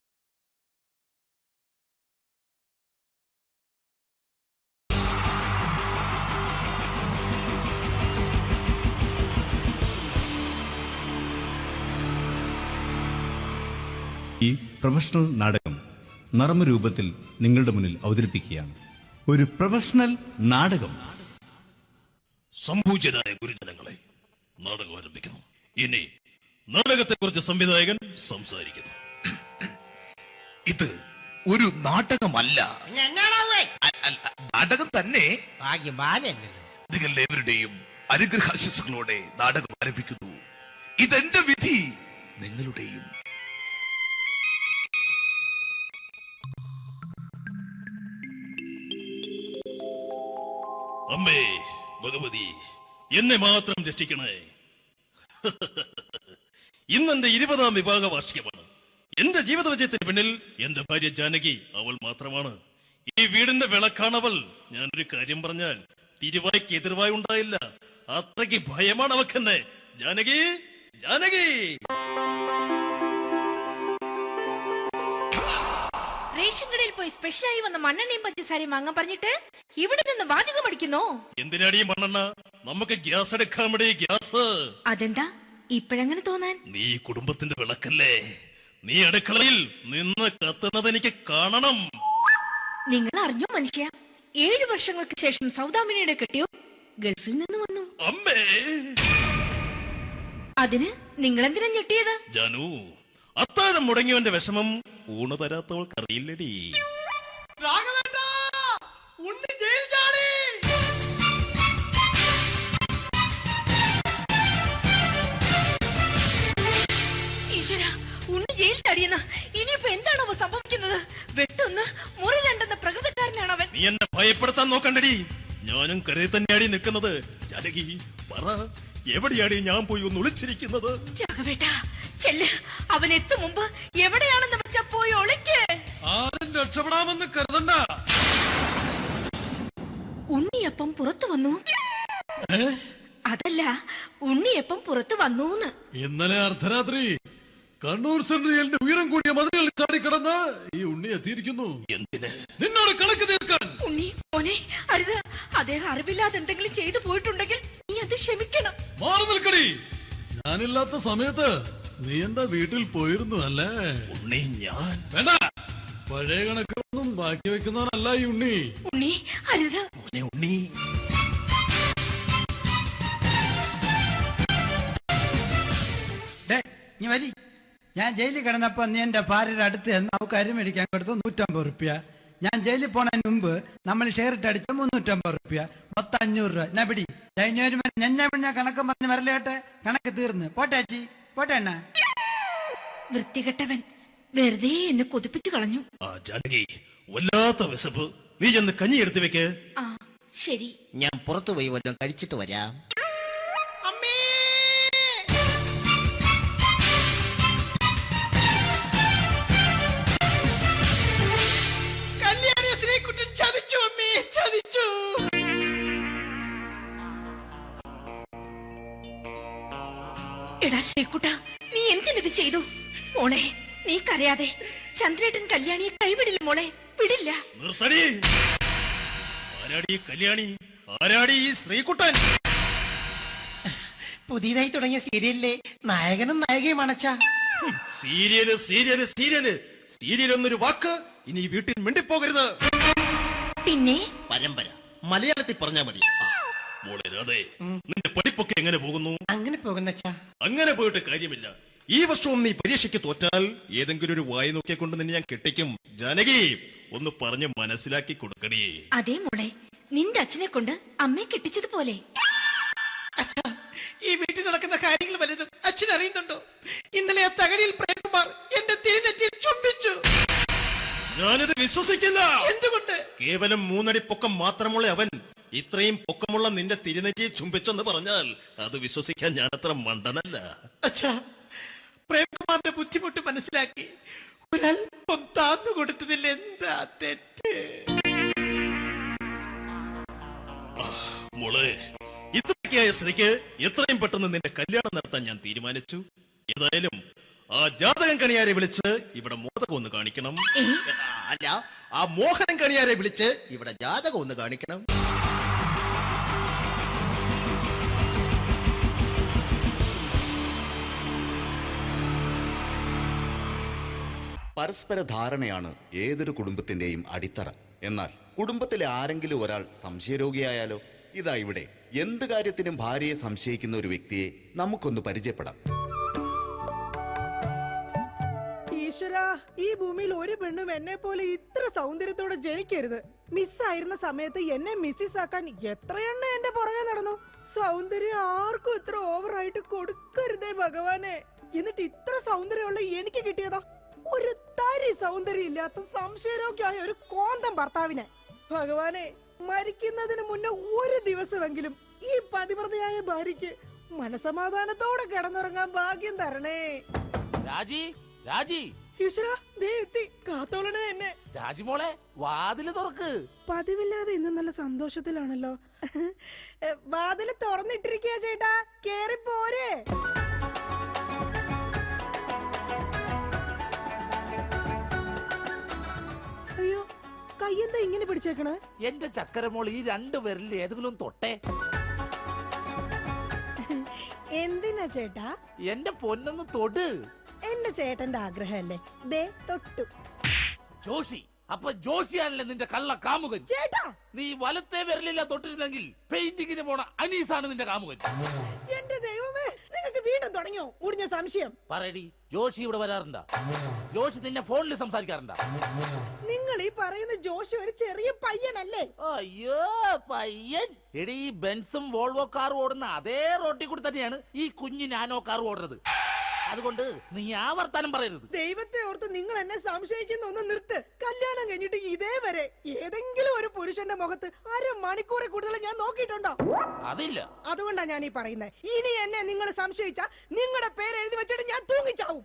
പ്രൊഫഷണൽ നാടകം നർമ്മരൂപത്തിൽ നിങ്ങളുടെ മുന്നിൽ അവതരിപ്പിക്കുകയാണ്. ഒരു പ്രൊഫഷണൽ നാടകം. സംപൂജ്യരായ ഗുരുജനങ്ങളെ, നാടകം ആരംഭിക്കുന്നു. ഇനി നാടകത്തെ കുറിച്ച് സംവിധായകൻ സംസാരിക്കുന്നു. ഇത് ഒരു നാടകമല്ല, നാടകം തന്നെ. നിങ്ങളെവരുടെയും അനുഗ്രഹാശിസുകളോടെ നാടകം ആരംഭിക്കുന്നു. ഇതെന്റെ വിധി, നിങ്ങളുടെയും. അമ്മേ ഭഗവതി, എന്നെ മാത്രം രക്ഷിക്കണേ. ഇന്നെന്റെ 20ാം വിവാഹ വാർഷികമാണ്. എന്റെ ജീവിത വിജയത്തിന് പിന്നിൽ എന്റെ ഭാര്യ ജാനകി അവൾ മാത്രമാണ്. ഈ വീടിന്റെ വിളക്കാണവൾ. ഞാനൊരു കാര്യം പറഞ്ഞാൽ തിരുവായ്ക്ക് എതിർവായി ഉണ്ടായില്ല. അത്രയ്ക്ക് ഭയമാണ് അവക്കെന്നെ. ജാനകി, ജാനകി. റേഷൻ കടയിൽ പോയി സ്പെഷ്യലായി വന്ന മണ്ണെണ്ണയും പഞ്ചസാരയും വാങ്ങാൻ പറഞ്ഞിട്ട് ഇവിടെ നിന്ന് വാചകം അടിക്കുന്നോ? എന്തിനാടി മണ്ണെണ്ണ? നമുക്ക് ഗ്യാസ് എടുക്കാൻ വേണ്ടി ഗ്യാസ്. അതെന്താ ഇപ്പോഴങ്ങനെ തോന്നാൻ? നീ കുടുംബത്തിന്റെ വിളക്കല്ലേ. നീ അടുക്കളയിൽ നിന്ന് കത്തുന്നത് എനിക്ക് കാണണം. നിങ്ങൾ അറിഞ്ഞോ മനുഷ്യ, 7 വർഷങ്ങൾക്ക് ശേഷം സൗദാമിനിയുടെ കെട്ടിയോ ഗൾഫിൽ നിന്ന് വന്നു. അമ്മേ, അതിന് നിങ്ങൾ എന്തിനാ ഞെട്ടിയത്? ജാനു, അത്താഴം മുടങ്ങിയവന്റെ വിഷമം ഊണ് തരാത്തവൾക്കറിയില്ലടി. ഈശ്വരാ, ഉണ്ണി ജയിൽ ചാടിയെന്ന്. ഇനിയിപ്പോ എന്താണോ സംഭവിക്കുന്നത്? വെട്ടൊന്ന് മുറി രണ്ടെന്ന പ്രകൃതക്കാരനാണ് അവൻ. നീ എന്നെ ഭയപ്പെടുത്താൻ നോക്കണ്ടടി. ഞാനും കരയിൽ തന്നെയാടി നിൽക്കുന്നത്. ജാനകി, പറ, എവിടെയാടി ഞാൻ പോയി ഒന്ന് ഒളിച്ചിരിക്കുന്നത്? രാഘവേട്ടാ, ചെല്ല്. അവൻ എത്തും മുമ്പ് എവിടെയാണെന്ന് വെച്ചാ പോയി ഒളിക്ക്. ആരും രക്ഷപ്പെടാമെന്ന് കരുതണ്ട. ഉണ്ണിയപ്പം പുറത്തു വന്നു. അതല്ല, ഉണ്ണിയപ്പം പുറത്തു വന്നൂന്ന്. ഇന്നലെ അർദ്ധരാത്രി കണ്ണൂർ സെൻട്രലിന്റെ ഉയരം കൂടിയ മതിലുകളിൽ ചാടിക്കിടന്ന് ഈ ഉണ്ണി എത്തിയിരിക്കുന്നു. എന്തിന്? നിന്നോട് കണക്ക് തീർക്കാൻ. ഉണ്ണി മോനെ, അരുത്. അദ്ദേഹം അറിവില്ലാതെ എന്തെങ്കിലും ചെയ്തു പോയിട്ടുണ്ടെങ്കിൽ നീ അത് ക്ഷമിക്കണം. മാറി നിൽക്കടി. ഞാനില്ലാത്ത സമയത്ത് നീ എന്താ വീട്ടിൽ പോയിരുന്നു അല്ലേ? ഉണ്ണി, ഞാൻ വേണ്ട. പഴയ കണക്കൊന്നും ബാക്കി വെക്കുന്നവനല്ല ഈ ഉണ്ണി. ഉണ്ണി, അരുത്. ഉണ്ണി, നീ വരി. ഞാൻ ജയിലിൽ കിടന്നപ്പോ നീ എന്റെ ഭാര്യയുടെ അടുത്ത് എന്ന് അവൾക്ക് അരി മേടിക്കാൻ കൊടുത്തു 150 റുപ്യ. ഞാൻ ജയിലിൽ പോണതിന് മുമ്പ് നമ്മൾ ഷെയർ ഇട്ട് അടിച്ച 350 റുപ്യ, മൊത്തം 500 രൂപ. ഞാൻ പിടി. ഞാൻ കണക്ക് പറഞ്ഞ് വരലേട്ടെ. കണക്ക് തീർന്ന്. പോട്ടെ അച്ചി, പോട്ടെ അണ്ണ. വൃത്തികെട്ടവൻ വെറുതെ എന്നെ കൊതിപ്പിച്ചു കളഞ്ഞു. ആ ജാനകി, വല്ലാത്ത വിശപ്പ്. നീ ചെന്ന് കഞ്ഞി എടുത്തു വെക്ക്. ആ ശരി. ഞാൻ പുറത്തു പോയി വല്ലതും കഴിച്ചിട്ട് വരാം. എടാ ശ്രീകുട്ട, നീ എന്തിനിത് ചെയ്തു? മോളെ, നീ കരയാതെ. ചന്ദ്രേട്ടൻ കല്യാണിയെ കൈവിടില്ല മോളെ, വിടില്ല. നിർത്തടി. ആരാടി കല്യാണി? ആരാടി ഈ ശ്രീകുട്ടൻ? പുതിയതായി തുടങ്ങിയ സീരിയലിലെ നായകനും നായികയും അണച്ച. സീരിയല് സീരിയല് സീരിയല് സീരിയൽ എന്നൊരു വാക്ക് ഇനി വീട്ടിൽ മിണ്ടിപ്പോകരുത്. പിന്നെ പരമ്പര മലയാളത്തിൽ പറഞ്ഞാ മതി. മോളെ രാധേ, നിന്റെ പഠിപ്പൊക്കെ എങ്ങനെ പോകുന്നു? അങ്ങനെ പോകുന്ന. അങ്ങനെ പോയിട്ട് കാര്യമില്ല. ഈ വർഷവും നീ പരീക്ഷയ്ക്ക് തോറ്റാൽ ഏതെങ്കിലും ഒരു വായി നോക്കിക്കൊണ്ട് നിന്നെ ഞാൻ കെട്ടിക്കും. ജാനകി, ഒന്ന് പറഞ്ഞ് മനസ്സിലാക്കി കൊടുക്കണേ. അതേ മോളെ, നിന്റെ അച്ഛനെ കൊണ്ട് അമ്മയെ കെട്ടിച്ചതുപോലെ. ഈ വീട്ടിൽ നടക്കുന്ന കാര്യങ്ങൾ വലുതും അച്ഛൻ അറിയുന്നുണ്ടോ? ഇന്നലെ ആ തകഴിയിൽ പ്രേംകുമാർ എന്റെ തിരുനെറ്റിയിൽ ചുംബിച്ചു. ഞാനിത് വിശ്വസിക്കില്ല. എന്തുകൊണ്ട്? കേവലം 3 അടി പൊക്കം മാത്രമുള്ള അവൻ ഇത്രയും പൊക്കമുള്ള നിന്റെ തിരുനെറ്റിയെ ചുംബിച്ചെന്ന് പറഞ്ഞാൽ അത് വിശ്വസിക്കാൻ ഞാൻ അത്ര മണ്ടനല്ല. അച്ഛാ, പ്രേംകുമാറിന്റെ ബുദ്ധിമുട്ട് മനസ്സിലാക്കി ഒരല്പം താന്നു കൊടുത്തതിൽ എന്താ തെറ്റ്? മോളെ, ഇത്രയ്ക്കായ സ്ഥിതിക്ക് എത്രയും പെട്ടെന്ന് നിന്റെ കല്യാണം നടത്താൻ ഞാൻ തീരുമാനിച്ചു. ഏതായാലും ആ ജാതകം കണിയാരെ വിളിച്ച് ഇവിടെ മോദകം ഒന്ന് കാണിക്കണം. അല്ല, ആ മോഹനം കണിയാരെ വിളിച്ച് ഇവിടെ ജാതകം ഒന്ന് കാണിക്കണം. പരസ്പര ധാരണയാണ് ഏതൊരു കുടുംബത്തിന്റെയും അടിത്തറ. എന്നാൽ കുടുംബത്തിലെ ആരെങ്കിലും ഒരാൾ സംശയരോഗിയായാലോ? ഇതാ ഇവിടെ എന്ത് കാര്യത്തിനും ഭാര്യയെ സംശയിക്കുന്ന ഒരു വ്യക്തിയെ നമുക്കൊന്ന് പരിചയപ്പെടാം. ഈശ്വര, ഈ ഭൂമിയിൽ ഒരു പെണ്ണും എന്നെ പോലെ ഇത്ര സൗന്ദര്യത്തോടെ ജനിക്കരുത്. മിസ്സായിരുന്ന സമയത്ത് എന്നെ മിസ്സിസ് ആക്കാൻ എത്രയെണ്ണ എന്റെ പുറകെ നടന്നു. സൗന്ദര്യം ആർക്കും ഇത്ര ഓവറായിട്ട് കൊടുക്കരുതേ ഭഗവാനെ. എന്നിട്ട് ഇത്ര സൗന്ദര്യമുള്ള എനിക്ക് കിട്ടിയതാ ഒരു തരി സൗന്ദര്യം ഇല്ലാത്ത സംശയരോഗ്യമായ ഒരു കോന്തം ഭർത്താവിനെ. ഭഗവാനെ, മരിക്കുന്നതിന് മുന്നേ ഒരു ദിവസമെങ്കിലും ഈ പതിവ്രതയായ ഭാര്യയ്ക്ക് മനസമാധാനത്തോടെ കിടന്നുറങ്ങാൻ ഭാഗ്യം തരണേ. രാജി, രാജി, ഈശ്വരാ, ദേ എത്തി. കാത്തോളണേ എന്നെ. രാജിമോളെ, വാതില് തുറക്ക്. പതിവില്ലാതെ ഇന്ന് നല്ല സന്തോഷത്തിലാണല്ലോ. വാതില് തുറന്നിട്ടിരിക്കുക ചേട്ടാ, കേറി പോരെ. അയ്യോ, കയ്യെന്താ ഇങ്ങനെ പിടിച്ചേക്കണേ? എന്റെ ചക്കരമോൾ ഈ 2 വിരലിൽ ഏതെങ്കിലും തൊട്ടെ. എന്തിനാ ചേട്ടാ? എന്റെ പൊന്നൊന്ന് തൊട്. എന്റെ ചേട്ടന്റെ ആഗ്രഹമല്ലേ, ദേ തൊട്ടു. ജോഷി, അപ്പൊ ജോഷിയാണല്ലേ നിന്റെ കള്ള കാമുകൻ? ചേട്ടാ, നീ വലത്തെ വിരലില്ല തൊട്ടിരുന്നെങ്കിൽ പെയിന്റിങ്ങിന് പോണ അനീസാണ് നിന്റെ കാമുകൻ. എന്റെ ദൈവമേ, നിങ്ങൾക്ക് വീണ്ടും തുടങ്ങിയോ ഉടിഞ്ഞ സംശയം? പറയടി, ജോഷി ഇവിടെ വരാറുണ്ടാ? ജോഷി നിന്നെ ഫോണിൽ സംസാരിക്കാറുണ്ടാ? നിങ്ങൾ ഈ പറയുന്ന ജോഷി ഒരു ചെറിയ പയ്യനല്ലേ? അയ്യോ, പയ്യൻ. എടി, ഈ ബെൻസും വോൾവോ കാറും ഓടുന്ന അതേ റോട്ടിൽ കൂടി തന്നെയാണ് ഈ കുഞ്ഞു നാനോ കാർ ഓടുന്നത്. അതുകൊണ്ട് നീ ആവർത്തനം പറയരുത്. ദൈവത്തെ ഓർത്ത് നിങ്ങൾ എന്നെ സംശയിക്കുന്ന ഒന്ന് നിർത്ത്. കല്യാണം കഴിഞ്ഞിട്ട് ഇതേവരെ ഏതെങ്കിലും ഒരു പുരുഷന്റെ മുഖത്ത് 1/2 മണിക്കൂറിൽ കൂടുതൽ ഞാൻ നോക്കിയിട്ടുണ്ടോ? അതില്ല. അതുകൊണ്ടാ ഞാൻ ഈ പറയുന്നത്. ഇനി എന്നെ നിങ്ങൾ സംശയിച്ച നിങ്ങളുടെ പേര് എഴുതി വെച്ചിട്ട് ഞാൻ തൂങ്ങിച്ചാവും.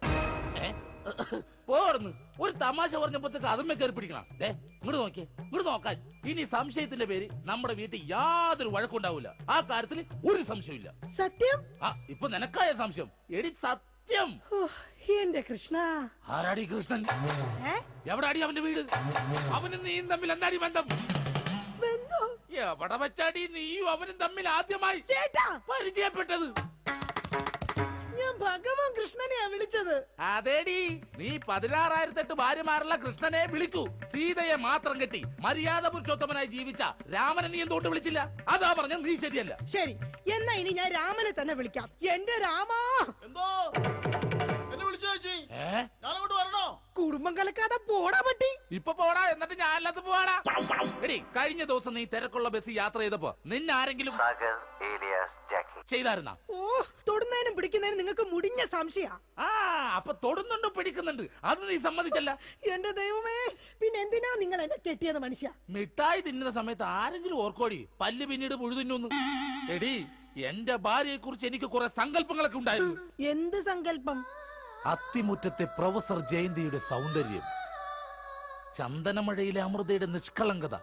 പോടുന്നു. ഒരു തമാശ പറഞ്ഞപ്പോഴത്തേക്ക് അതുമ്മേ കയറി പിടിക്കണം. ഇങ്ങോട്ട് നോക്കിയേ, ഇങ്ങോട്ട് നോക്കാൻ. ഇനി സംശയത്തിന്റെ പേര് നമ്മുടെ വീട്ടിൽ യാതൊരു വഴക്കുണ്ടാവില്ല. ആ കാര്യത്തിൽ ഒരു സംശയമില്ല. സത്യം? ഇപ്പൊ നിനക്കായ സംശയം. എടി സത്യം. എന്റെ കൃഷ്ണ. ആരാടി കൃഷ്ണൻ? എവിടാടി അവന്റെ വീട്? അവനും നീയും തമ്മിൽ എന്താടി ബന്ധം? എവിടെ വെച്ചാടി നീയും അവനും തമ്മിൽ ആദ്യമായി പരിചയപ്പെട്ടത്? ഞാൻ ഭഗവാൻ കൃഷ്ണനെയാ വിളിച്ചത്. അതേടി, നീ 16,008 ഭാര്യമാരുള്ള കൃഷ്ണനെ വിളിക്കൂ. സീതയെ മാത്രം കെട്ടി മര്യാദ പുരുഷോത്തമനായി ജീവിച്ച രാമനെ നീ എന്തുകൊണ്ട് വിളിച്ചില്ല? അതാ പറഞ്ഞ നീ ശരിയല്ല. ശരി, എന്നാ ഇനി ഞാൻ രാമനെ തന്നെ വിളിക്കാം. എന്റെ രാമാ. എന്തോ എന്നെ വിളിച്ചു ചേച്ചി? ഞാനങ്ങോട്ട് വരണോ? കുടുംബം കലക്കാതെ പോടാ പറ്റി. ഇപ്പൊ പോടാ, എന്നിട്ട് ഞാൻ അല്ലാത്ത പോവാടാ. എടി, കഴിഞ്ഞ ദിവസം നീ തിരക്കുള്ള ബസ് യാത്ര ചെയ്തപ്പോ നിന്നെ ആരെങ്കിലും ചെയ്തായിരുന്നാ? ഓ, തൊടുന്നതിനും പിടിക്കുന്നതിനും നിങ്ങൾക്ക് മുടിഞ്ഞ സംശയ. അപ്പൊ തൊടുന്നുണ്ട്, പിടിക്കുന്നുണ്ട്, അത് നീ സമ്മതിച്ചല്ല. എന്റെ ദൈവമേ, പിന്നെ എന്തിനാ നിങ്ങൾ എന്നെ കെട്ടിയത് മനുഷ്യ? മിഠായി തിന്നുന്ന സമയത്ത് ആരെങ്കിലും ഓർക്കോടി പല്ല് പിന്നീട് പുഴുതിന്നു? എടി, എന്റെ ഭാര്യയെ കുറിച്ച് എനിക്ക് കുറെ സങ്കല്പങ്ങളൊക്കെ ഉണ്ടായിരുന്നു. എന്ത് സങ്കല്പം? അത്തിമുറ്റത്തെ പ്രൊഫസർ ജയന്തിയുടെ സൗന്ദര്യം, ചന്ദനമഴയിലെ അമൃതയുടെ നിഷ്കളങ്കത,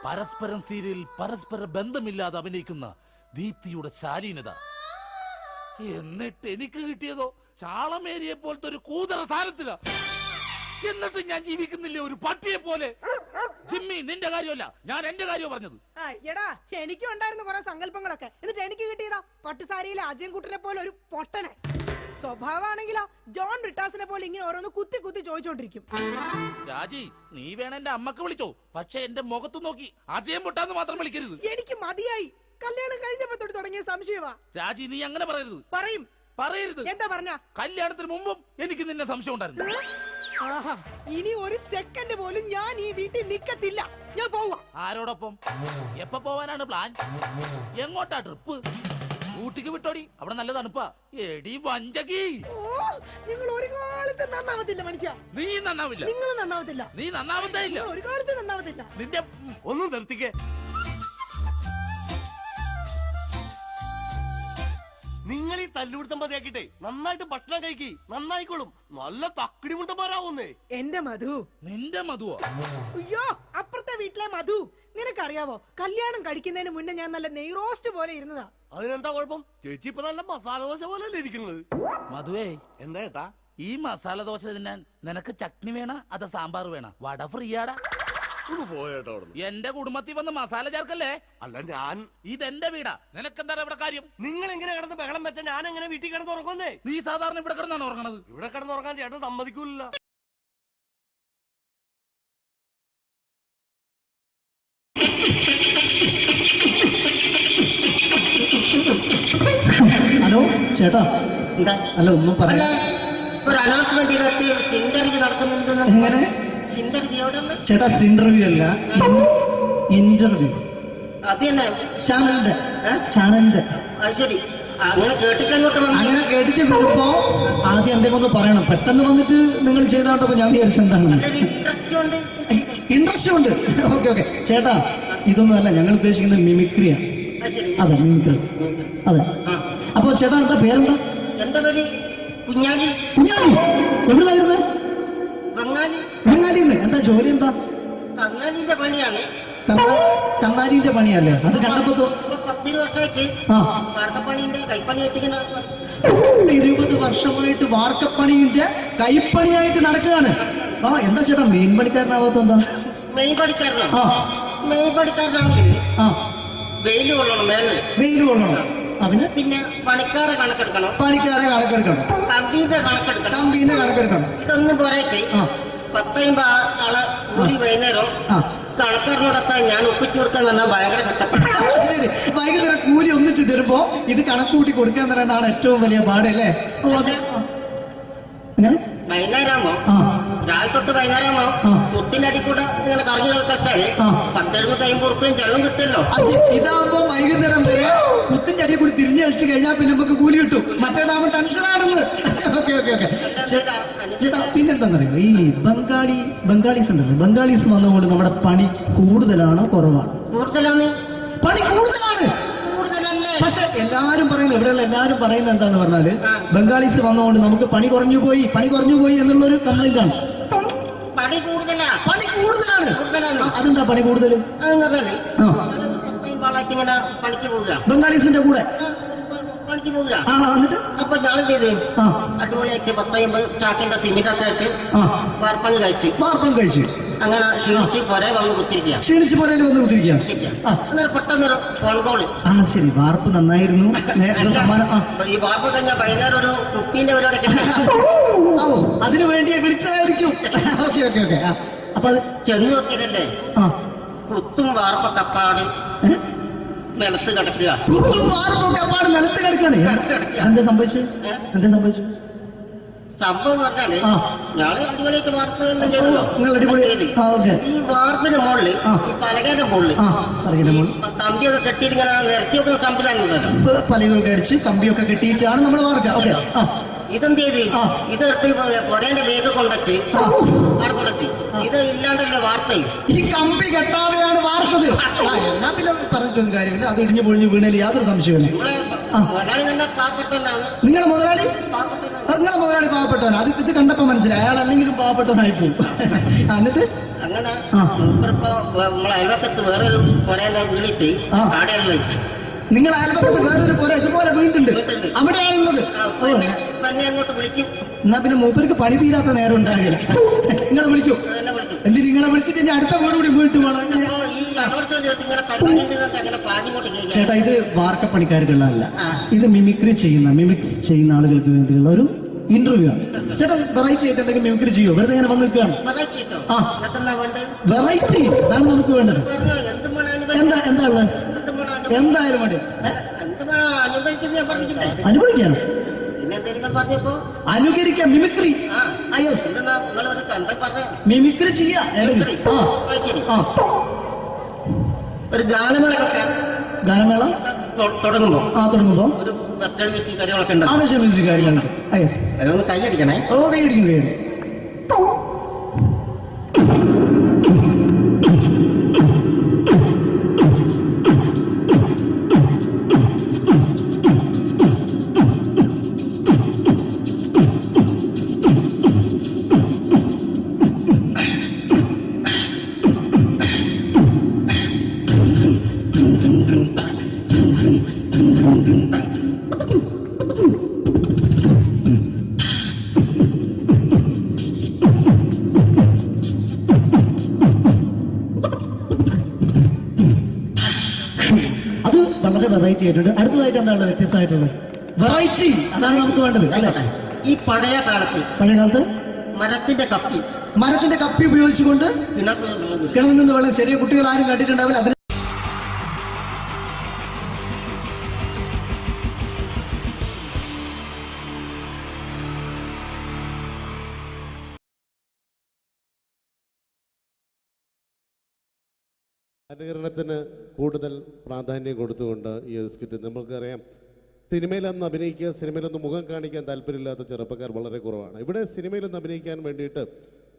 പരസ്പരം സീരിയൽ പരസ്പര ബന്ധമില്ലാതെ അഭിനയിക്കുന്ന ദീപ്തിയുടെ ശാലീനത. എന്നിട്ട് എനിക്ക് കിട്ടിയതോ ചാളമേരിയെ പോലത്തെ ഒരു കൂതറ സാധനത്തില. എന്നിട്ട് ഞാൻ ജീവിക്കുന്നില്ലേ ഒരു പട്ടിയെ പോലെ? ജിമ്മി, നിന്റെ കാര്യമല്ല, ഞാൻ എന്റെ കാര്യമാണ് പറഞ്ഞത്. എടാ, എനിക്കും ഉണ്ടായിരുന്നു കുറെ സങ്കല്പങ്ങളൊക്കെ. എന്നിട്ട് എനിക്ക് കിട്ടിയതാ പട്ടുസാരിയിലെ അജയൻകുട്ടനെ പോലെ ഒരു പൊട്ടനെ. സ്വഭാവമാണെങ്കിലോ ജോൺ ബ്രിട്ടാസിനെ പോലെ ഇങ്ങനെ ഓരോന്ന് കുത്തി കുത്തി ചോദിച്ചോണ്ടിരിക്കും. രാജി, നീ വേണം എന്റെ അമ്മക്ക് വിളിച്ചോ, പക്ഷെ എന്റെ മുഖത്ത് നോക്കി അജയം പൊട്ടാന്ന് മാത്രം വിളിക്കരുത്. എനിക്ക് മതിയായി. കല്യാണം കഴിഞ്ഞപ്പോ തൊട്ട് തുടങ്ങിയ സംശയമാ. രാജി, നീ അങ്ങനെ പറയരുത്. പറയും. പറയരുത്. എന്താ പറഞ്ഞ? കല്യാണത്തിന് മുമ്പും എനിക്ക് നിന്നെ സംശയം ഉണ്ടായിരുന്നു. ഇനി ഒരു സെക്കൻഡ് പോലും ഞാൻ ഈ വീട്ടിൽ നിക്കത്തില്ല. ഞാൻ പോവാ. ആരോടൊപ്പം? എപ്പോ പോവാനാണ് പ്ലാൻ? എങ്ങോട്ടാ ട്രിപ്പ്? ഊട്ടിക്ക് വിട്ടോടി, അവിടെ നല്ല തണുപ്പാ. എടി വഞ്ചകി, നിങ്ങൾ ഒരു കാലത്ത് നന്നാവത്തില്ല മനുഷ്യ. നീ നന്നാവില്ല. നിങ്ങൾ നന്നാവത്തില്ല. നീ നന്നാവത്തേ ഇല്ല. ഒരു കാലത്ത് നന്നാവത്തില്ല. നിന്റെ ഒന്നും നിർത്തിക്കേ. നിങ്ങൾ ഈ തല്ലുപിടുത്തം മതിയാക്കിട്ടെ നന്നായിട്ട് ഭക്ഷണം കഴിക്കി, നന്നായിക്കോളും. നല്ല തക്കിടി മുണ്ടന്മാരാവുന്നേ. എന്റെ മധു. നിന്റെ മധുവോ? അയ്യോ, അപ്പുറത്തെ വീട്ടിലെ മധു. നിനക്കറിയാവോ, കല്യാണം കഴിക്കുന്നതിന് മുന്നേ ഞാൻ നല്ല നെയ്റോസ്റ്റ് പോലെ ഇരുന്നതാ. അതിനെന്താ കുഴപ്പം? ചേച്ചി ഇപ്പൊ നല്ല മസാല ദോശ പോലെ ഇരിക്കുന്നത്. മധുവേ, എന്താ ഏട്ടാ? ഈ മസാല ദോശ തിന്നാൻ നിനക്ക് ചട്നി വേണ അതോ സാമ്പാർ വേണ? വട ഫ്രീയാടാ. പോയേട്ടാ, എന്റെ കുടുംബത്തിൽ വന്ന് മസാല ചേർക്കല്ലേ. അല്ല, ഞാൻ ഇതെന്റെ വീടാ, നിനക്കെന്താ ഇവിടെ കാര്യം? നിങ്ങൾ എങ്ങനെ കിടന്ന് ബഹളം വെച്ച ഞാൻ എങ്ങനെ വീട്ടിൽ കിടന്ന് ഉറങ്ങുന്നേ? നീ സാധാരണ ഇവിടെ കിടന്നാണ് ഉറങ്ങണത്. ഇവിടെ കിടന്നുറങ്ങാൻ ചേട്ടൻ സമ്മതിക്കൂല. ഹലോ ചേട്ടാ, അല്ല ഒന്നും പറയാ. ഒരു അനൗൺസ്മെന്റ് ചെയ്തിട്ട് ഇന്റർവ്യൂ നടക്കുന്നുണ്ടെന്ന്. എങ്ങനെ ഇന്റർവ്യൂ എവിടെ? ചേട്ടാ, ഇന്റർവ്യൂ അല്ല, ഇന്റർവ്യൂ. അത് തന്നെ ചാനലിന്റെ. അത് ശരി, അങ്ങനെ കേട്ടിട്ട് അങ്ങോട്ട് വന്നു. അങ്ങനെ കേട്ടിട്ട് വരുമ്പോ ആദ്യം എന്തെങ്കിലും ഒന്ന് പറയണം. പെട്ടെന്ന് വന്നിട്ട് നിങ്ങൾ ചെയ്താണ്ടപ്പോ ഞാൻ വിചാരിച്ചു എന്താണ് ഇൻട്രസ്റ്റ് ഉണ്ട്. ഓക്കെ ഓക്കെ ചേട്ടാ, ഇതൊന്നും അല്ല ഞങ്ങൾ ഉദ്ദേശിക്കുന്നത് മിമിക്രിയാണ്. അതെ, മിമിക്രി. അതെ. അപ്പൊ ചേട്ടാ എന്താ പേരെന്താ? എന്റെ പേര് കുഞ്ഞാലി. കുഞ്ഞാലി എവിടെയായിരുന്നു? ബംഗാളി. ബംഗാളിന്ന്. എന്താ ജോലി? എന്താ? കന്നാലിന്റെ പണിയാണ്. കന്നാലിന്റെ പണിയല്ലേ? അത് കണ്ടപ്പോ 10 വർഷമായിട്ട് വാർക്കപ്പണിന്റെ കൈപ്പണിയായിട്ട് 20 വർഷമായിട്ട് വാർക്കപ്പണിന്റെ കൈപ്പണിയായിട്ട് നടക്കുകയാണ്. ആ എന്താ ചേട്ടാ മെയിൻ പണിക്കാരനാവാത്ത? എന്താ മെയിൻ പണിക്കാരനാ? മെയിൻ പണിക്കാരനാണെങ്കിൽ വെയിൽ കൊള്ളണം, മേലെ വെയിൽ കൊള്ളണം. അതിന് പിന്നെ പണിക്കാരെ കണക്കെടുക്കണം. കമ്പീന്റെ കണക്കെടുക്കണം. ഇതൊന്നും പോരായിട്ട് 10-50 ആളെ കൂടി വൈകുന്നേരം കണക്കാരനോടൊത്താൻ ഞാൻ ഒപ്പിച്ചു കൊടുക്കാൻ പറഞ്ഞാൽ ഭയങ്കര കഷ്ടപ്പെട്ടു. വൈകുന്നേരം കൂലി ഒന്നിച്ചു തരുമ്പോ ഇത് കണക്ക് കൂട്ടി കൊടുക്കാൻ തരാനാണ് ഏറ്റവും വലിയ പാട് അല്ലേ? വൈകുന്നേരമാകുമ്പോ രാവിലെ തൊട്ട് വൈകുന്നേരമാകുമ്പോ മുത്തിന്റെ അടി കൂടെ ഇങ്ങനെ കറങ്ങി കളിച്ചാല് 10-750 റുപ്യയും ചെലവും കിട്ടുമല്ലോ. ഇതാകുമ്പോ വൈകുന്നേരം വരെ മുത്തിന്റെ അടി കൂടി തിരിഞ്ഞു കളിച്ചു കഴിഞ്ഞാൽ പിന്നെ നമുക്ക് കൂലി കിട്ടും. മറ്റേതാകുമ്പോ ടെൻഷനാണെന്ന്. ഓക്കെ ഓക്കെ ഓക്കെ ചേട്ടാ, പിന്നെന്താണെന്നറിയോ, ഈ ബംഗാളീസ് ഉണ്ടല്ലോ, ബംഗാളീസ് വന്നുകൊണ്ട് നമ്മുടെ പണി കൂടുതലാണോ കുറവാണ്? കൂടുതലാണ്. പണി കൂടുതലാണ്. പക്ഷെ എല്ലാരും പറയുന്നത്, ഇവിടെയുള്ള എല്ലാരും പറയുന്നത് എന്താന്ന് പറഞ്ഞാല് ബംഗാളീസ് വന്നുകൊണ്ട് നമുക്ക് പണി കുറഞ്ഞു പോയി എന്നുള്ളൊരു കംപ്ലൈന്റ് ആണ്. പണി കൂടുതലാണ്. അതെന്താ പണി കൂടുതൽ? ഇങ്ങനെ പണിക്ക് പോവുക, ബംഗാളീസിന്റെ കൂടെ പണിക്ക് പോവുക. എന്നിട്ട് അപ്പൊ ഞാൻ ചെയ്ത് അടിപൊളിയായിട്ട് 10-50 ചാക്കിന്റെ സിമെന്റ് ഒക്കെ ആയിട്ട് വാർപ്പം കഴിച്ച് അങ്ങനെ ക്ഷീണിച്ച് പുറേ വന്ന് കുത്തിരിക്കുക. അന്നേരം പെട്ടെന്നൊരു ഫോൺ കോള്. ശരി, വാർപ്പ് നന്നായിരുന്നു. ഈ വാർപ്പ് കഴിഞ്ഞാൽ വൈകുന്നേരം ഒരു കുപ്പീന്റെ പരിപാടി അതിനു വേണ്ടിയാ വിളിച്ചതായിരിക്കും. Okay okay okay. അപ്പൊ അത് ചെന്ന് നോക്കിയതല്ലേ, കുത്തും വാർപ്പൊക്കെ അപ്പാട് നിലത്ത് കിടക്കുക. നിലത്ത് കിടക്കാണ്. എന്താ സംഭവിച്ചു? സംഭവം എന്ന് പറഞ്ഞാല് ഞാള് അടിപൊളിയായിട്ട് വാർപ്പ് എല്ലാം ചെയ്തല്ലോ. ഈ വാർപ്പിന്റെ മുകളില് ഈ പലകയുടെ മുകളില് കമ്പിയൊക്കെ കെട്ടിയിട്ട് ഇങ്ങനെ നിരത്തി വെക്കുന്ന സംവിധാനം പലകൊക്കെ അടിച്ച് കമ്പിയൊക്കെ കെട്ടിയിട്ടാണ് നമ്മൾ വാർക്കുക. ഇതെന്ത് ചെയ്ത് ഇതെടുത്ത് പൊരേന്റെ ലേക്ക് കൊണ്ടച്ച് അവിടെ കൊണ്ടച്ച് ഇത് ഇല്ലാണ്ടല്ലേ വാർത്തയും. ഈ കമ്പി കെട്ടാതെയാണ് വാർത്തത്. എന്നാ പിന്നെ പറഞ്ഞിട്ടൊന്നും കാര്യമില്ല. അത് ഇടിഞ്ഞു പൊളിഞ്ഞു വീണേല് യാതൊരു സംശയമില്ല. മുതലാളി തന്നെ പാവപ്പെട്ടവനാണ്. നിങ്ങളെ മുതലാളി പാവപ്പെട്ടവനാണ്. അത് ഇത് കണ്ടപ്പോ മനസ്സിലായി അയാൾ അല്ലെങ്കിലും പാവപ്പെട്ടവനായി പോകും. എന്നിട്ട് അങ്ങനെ മൂപ്പറിപ്പോ നമ്മളെ അയൽവക്കത്ത് വേറൊരു പൊരേന്റെ വീണിട്ട് ആടെയാണ് വെച്ചു. നിങ്ങൾ അയൽപക്കത്ത് വേറൊരു പുര ഇതുപോലെ വീട്ടുണ്ട്, അവിടെയാണുള്ളത്. അങ്ങോട്ട് വിളിക്കും. എന്നാ പിന്നെ മൂപ്പർക്ക് പണി തീരാത്ത നേരം ഉണ്ടാകില്ല. നിങ്ങളെ വിളിക്കും. എന്തിന് നിങ്ങളെ വിളിച്ചിട്ട് ഇനി അടുത്ത വീട് കൂടി വീട്ടു വേണം. ചേട്ടാ, ഇത് വാർക്കപ്പണിക്കാർക്കുള്ളതല്ല, ഇത് മിമിക്സ് ചെയ്യുന്ന ആളുകൾക്ക് വേണ്ടിയുള്ള ഒരു ഇന്റർവ്യൂ ആണ്. ചേട്ടാ, വെറൈറ്റി ആയിട്ട് എന്തെങ്കിലും മിമിക്രി ചെയ്യോ? വെറുതെ ഇങ്ങനെ വന്ന് നിൽക്കുകയാണ്. വെറൈറ്റി അതാണ് നമുക്ക് വേണ്ടത്. എന്താ ഉള്ളത്? എന്തായാലും മതി. അനുഭവിക്കാം, അനുകരിക്കാം. മിമിക്രി മിമിക്രി ചെയ്യാ. ഒരു ഗാനമേള തുടങ്ങുമ്പോ ഒരു വെസ്റ്റേൺ മ്യൂസിക് കാര്യങ്ങളൊക്കെ ഉണ്ട്. മ്യൂസിക് കാര്യങ്ങളുണ്ട്. അതൊന്ന് കൈയടിക്കണേ. കൈയടിക്കുന്നു. വളരെ വെറൈറ്റി ആയിട്ടുണ്ട്. അടുത്തതായിട്ട് എന്താണ് വ്യത്യസ്തമായിട്ടുള്ളത്? വെറൈറ്റി, അതാണ് നമുക്ക് വേണ്ടത്. ഈ പഴയ കാലത്ത് മരത്തിന്റെ കപ്പി മരത്തിന്റെ കപ്പി ഉപയോഗിച്ചുകൊണ്ട് കിണറിൽ നിന്ന് വെള്ളം ചെറിയ കുട്ടികൾ ആരും കണ്ടിട്ടുണ്ടാവില്ല. അതിന് അനുകരണത്തിന് കൂടുതൽ പ്രാധാന്യം കൊടുത്തുകൊണ്ട് ഈ ഒരു സ്കിറ്റ് നമുക്കറിയാം, സിനിമയിലൊന്ന് അഭിനയിക്കുക, സിനിമയിലൊന്ന് മുഖം കാണിക്കാൻ താല്പര്യമില്ലാത്ത ചെറുപ്പക്കാർ വളരെ കുറവാണ്. ഇവിടെ സിനിമയിലൊന്ന് അഭിനയിക്കാൻ വേണ്ടിയിട്ട്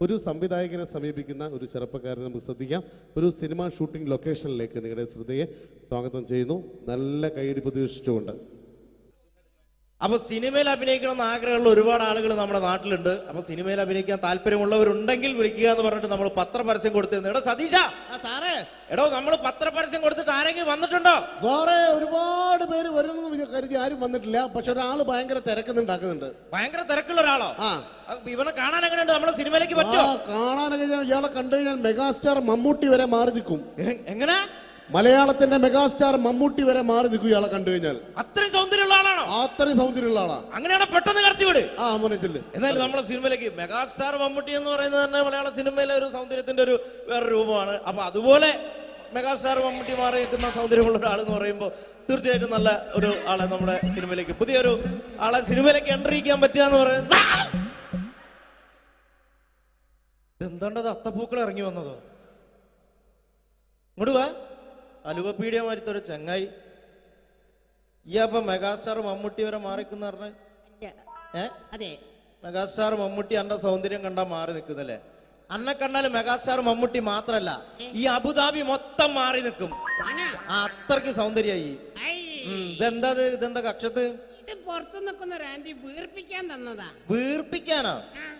ഒരു സംവിധായകനെ സമീപിക്കുന്ന ഒരു ചെറുപ്പക്കാരനെ നമുക്ക് ശ്രദ്ധിക്കാം. ഒരു സിനിമ ഷൂട്ടിംഗ് ലൊക്കേഷനിലേക്ക് നിങ്ങളുടെ ശ്രദ്ധയെ സ്വാഗതം ചെയ്യുന്നു. നല്ല കൈയടി പ്രതീക്ഷിച്ചുകൊണ്ട്. അപ്പൊ സിനിമയിൽ അഭിനയിക്കണമെന്ന് ആഗ്രഹമുള്ള ഒരുപാട് ആളുകൾ നമ്മുടെ നാട്ടിലുണ്ട്. അപ്പൊ സിനിമയിൽ അഭിനയിക്കാൻ താല്പര്യമുള്ളവരുണ്ടെങ്കിൽ വിളിക്കുക എന്ന് പറഞ്ഞിട്ട് നമ്മൾ പത്രപരസ്യം കൊടുത്തിരുന്നു. എടോ സതീശ, സാറേ, എടോ നമ്മൾ പത്രപരസ്യം കൊടുത്തിട്ട് ആരെങ്കിലും വന്നിട്ടുണ്ടോ? സാറേ, ഒരുപാട് പേര് വരുമെന്ന് കരുതി ആരും വന്നിട്ടില്ല. പക്ഷെ ഒരാൾ ഭയങ്കര തിരക്കുന്നുണ്ടാക്കുന്നുണ്ട്. ഭയങ്കര തിരക്കുള്ള ഒരാളോ? ഇവനെ കാണാൻ എങ്ങനെയുണ്ട്? നമ്മുടെ സിനിമയിലേക്ക് പറ്റുമോ? കാണാനൊക്കെ ഇയാളെ കണ്ടു കഴിഞ്ഞാൽ മെഗാസ്റ്റാർ മമ്മൂട്ടി വരെ മാറി നിൽക്കും. എങ്ങനെ? മലയാളത്തിന്റെ മെഗാസ്റ്റാർ മമ്മൂട്ടി വരെ മാറി നിൽക്കും ഇയാളെ കണ്ടു കഴിഞ്ഞാൽ. അത്രയും സൗന്ദര്യമുള്ള ആളാണോ? അത്രയും സൗന്ദര്യമുള്ള ആളാ. അങ്ങനെയാണ് പെട്ടെന്ന് കടത്തിവിട്. മനസ്സില്. എന്നാലും നമ്മുടെ സിനിമയിലേക്ക് മെഗാസ്റ്റാർ മമ്മൂട്ടി എന്ന് പറയുന്നത് തന്നെ മലയാള സിനിമയിലെ ഒരു സൗന്ദര്യത്തിന്റെ ഒരു വേറെ രൂപമാണ്. അപ്പൊ അതുപോലെ മെഗാസ്റ്റാർ മമ്മൂട്ടി മാറി നിൽക്കുന്ന സൗന്ദര്യമുള്ള ഒരാൾ എന്ന് പറയുമ്പോൾ തീർച്ചയായിട്ടും നല്ല ഒരു ആളെ നമ്മുടെ സിനിമയിലേക്ക്, പുതിയൊരു ആളെ സിനിമയിലേക്ക് എൻട്രി ചെയ്യാൻ പറ്റുക എന്ന് പറയുന്നത്. എന്താണ്ടത് അത്തപ്പൂക്കൾ ഇറങ്ങി വന്നതോ? ഇങ്ങോട്ട് വാ. അലുവപ്പീഡിയ മാറ്റൊരു ചങ്ങായി. ഈ അപ്പൊ മെഗാസ്റ്റാർ മമ്മൂട്ടി വരെ മാറിക്കുന്ന പറഞ്ഞ മെഗാസ്റ്റാർ മമ്മൂട്ടി അന്റെ സൗന്ദര്യം കണ്ടാ മാറി നിൽക്കുന്നല്ലേ? അന്നെ കണ്ടാലും മെഗാസ്റ്റാർ മമ്മൂട്ടി മാത്രല്ല, ഈ അബുദാബി മൊത്തം മാറി നിൽക്കും. അത്രക്ക് സൗന്ദര്യായി. ഇതെന്താ കക്ഷത്ത്? പുറത്തു നിൽക്കുന്ന ഒരു ആന്റി വീർപ്പിക്കാൻ തന്നതാ. വീർപ്പിക്കാനോ?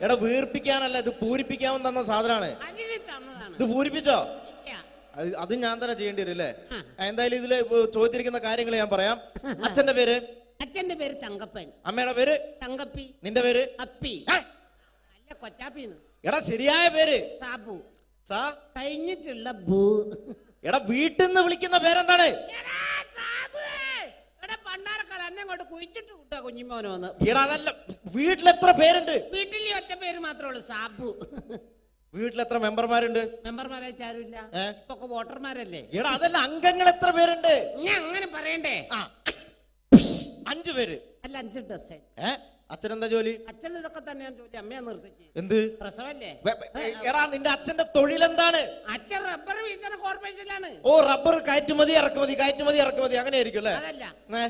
എടാ വീർപ്പിക്കാനല്ല, ഇത് പൂരിപ്പിക്കാൻ തന്ന സാധനമാണ്. ഇത് പൂരിപ്പിച്ചോ? അത് ഞാൻ തന്നെ ചെയ്യേണ്ടി വരും അല്ലേ? എന്തായാലും ഇതില് ചോദിച്ചിരിക്കുന്ന കാര്യങ്ങൾ ഞാൻ പറയാം. അച്ഛന്റെ പേര്? അച്ഛന്റെ പേര് തങ്കപ്പൻ. അമ്മയുടെ പേര്? തങ്കപ്പി. നിന്റെ പേര്? അപ്പി. അല്ല, കൊച്ചാപ്പിന്ന്. എടാ ശരിയായ പേര്? സാബു. സാ കഴിഞ്ഞിട്ടുള്ള ബൂ. എടാ വീട്ടിൽ നിന്ന് വിളിക്കുന്ന പേരെന്താണ്? പണ്ടാരക്കാലം എന്നെ കൊണ്ട് കുഴിച്ചിട്ട് കൂട്ടാ കുഞ്ഞിമോനോ എന്ന്. എടാ അതല്ല, വീട്ടിലെത്ര പേരുണ്ട്? വീട്ടിൽ ഒറ്റ പേര് മാത്രമേ ഉള്ളൂ, സാബു. വീട്ടിൽ എത്ര മെമ്പർമാരുണ്ട്? മെമ്പർമാരായിട്ട് ആരുമില്ല, ഇപ്പൊ വോട്ടർമാരല്ലേ. എടാ അതല്ല, അംഗങ്ങൾ എത്ര പേരുണ്ട്? ഞാൻ അങ്ങനെ പറയണ്ടേ? 5 പേര്. അല്ല, 5 ഡസൻ. അച്ഛനെന്താ ജോലി? അച്ഛൻ ഇതൊക്കെ തന്നെയാണ് ജോലി. അമ്മയെ നിർത്തിക്ക്. എന്ത് പ്രസവല്ലേ? എടാ നിന്റെ അച്ഛന്റെ തൊഴിൽ എന്താണ്? അച്ഛൻ റബ്ബർ വികസന കോർപ്പറേഷനിലാണ്. ഓ, റബ്ബർ കയറ്റുമതി ഇറക്കുമതി, കയറ്റുമതി ഇറക്കുമതി, അങ്ങനെ ആയിരിക്കും അല്ലേ? അതല്ല,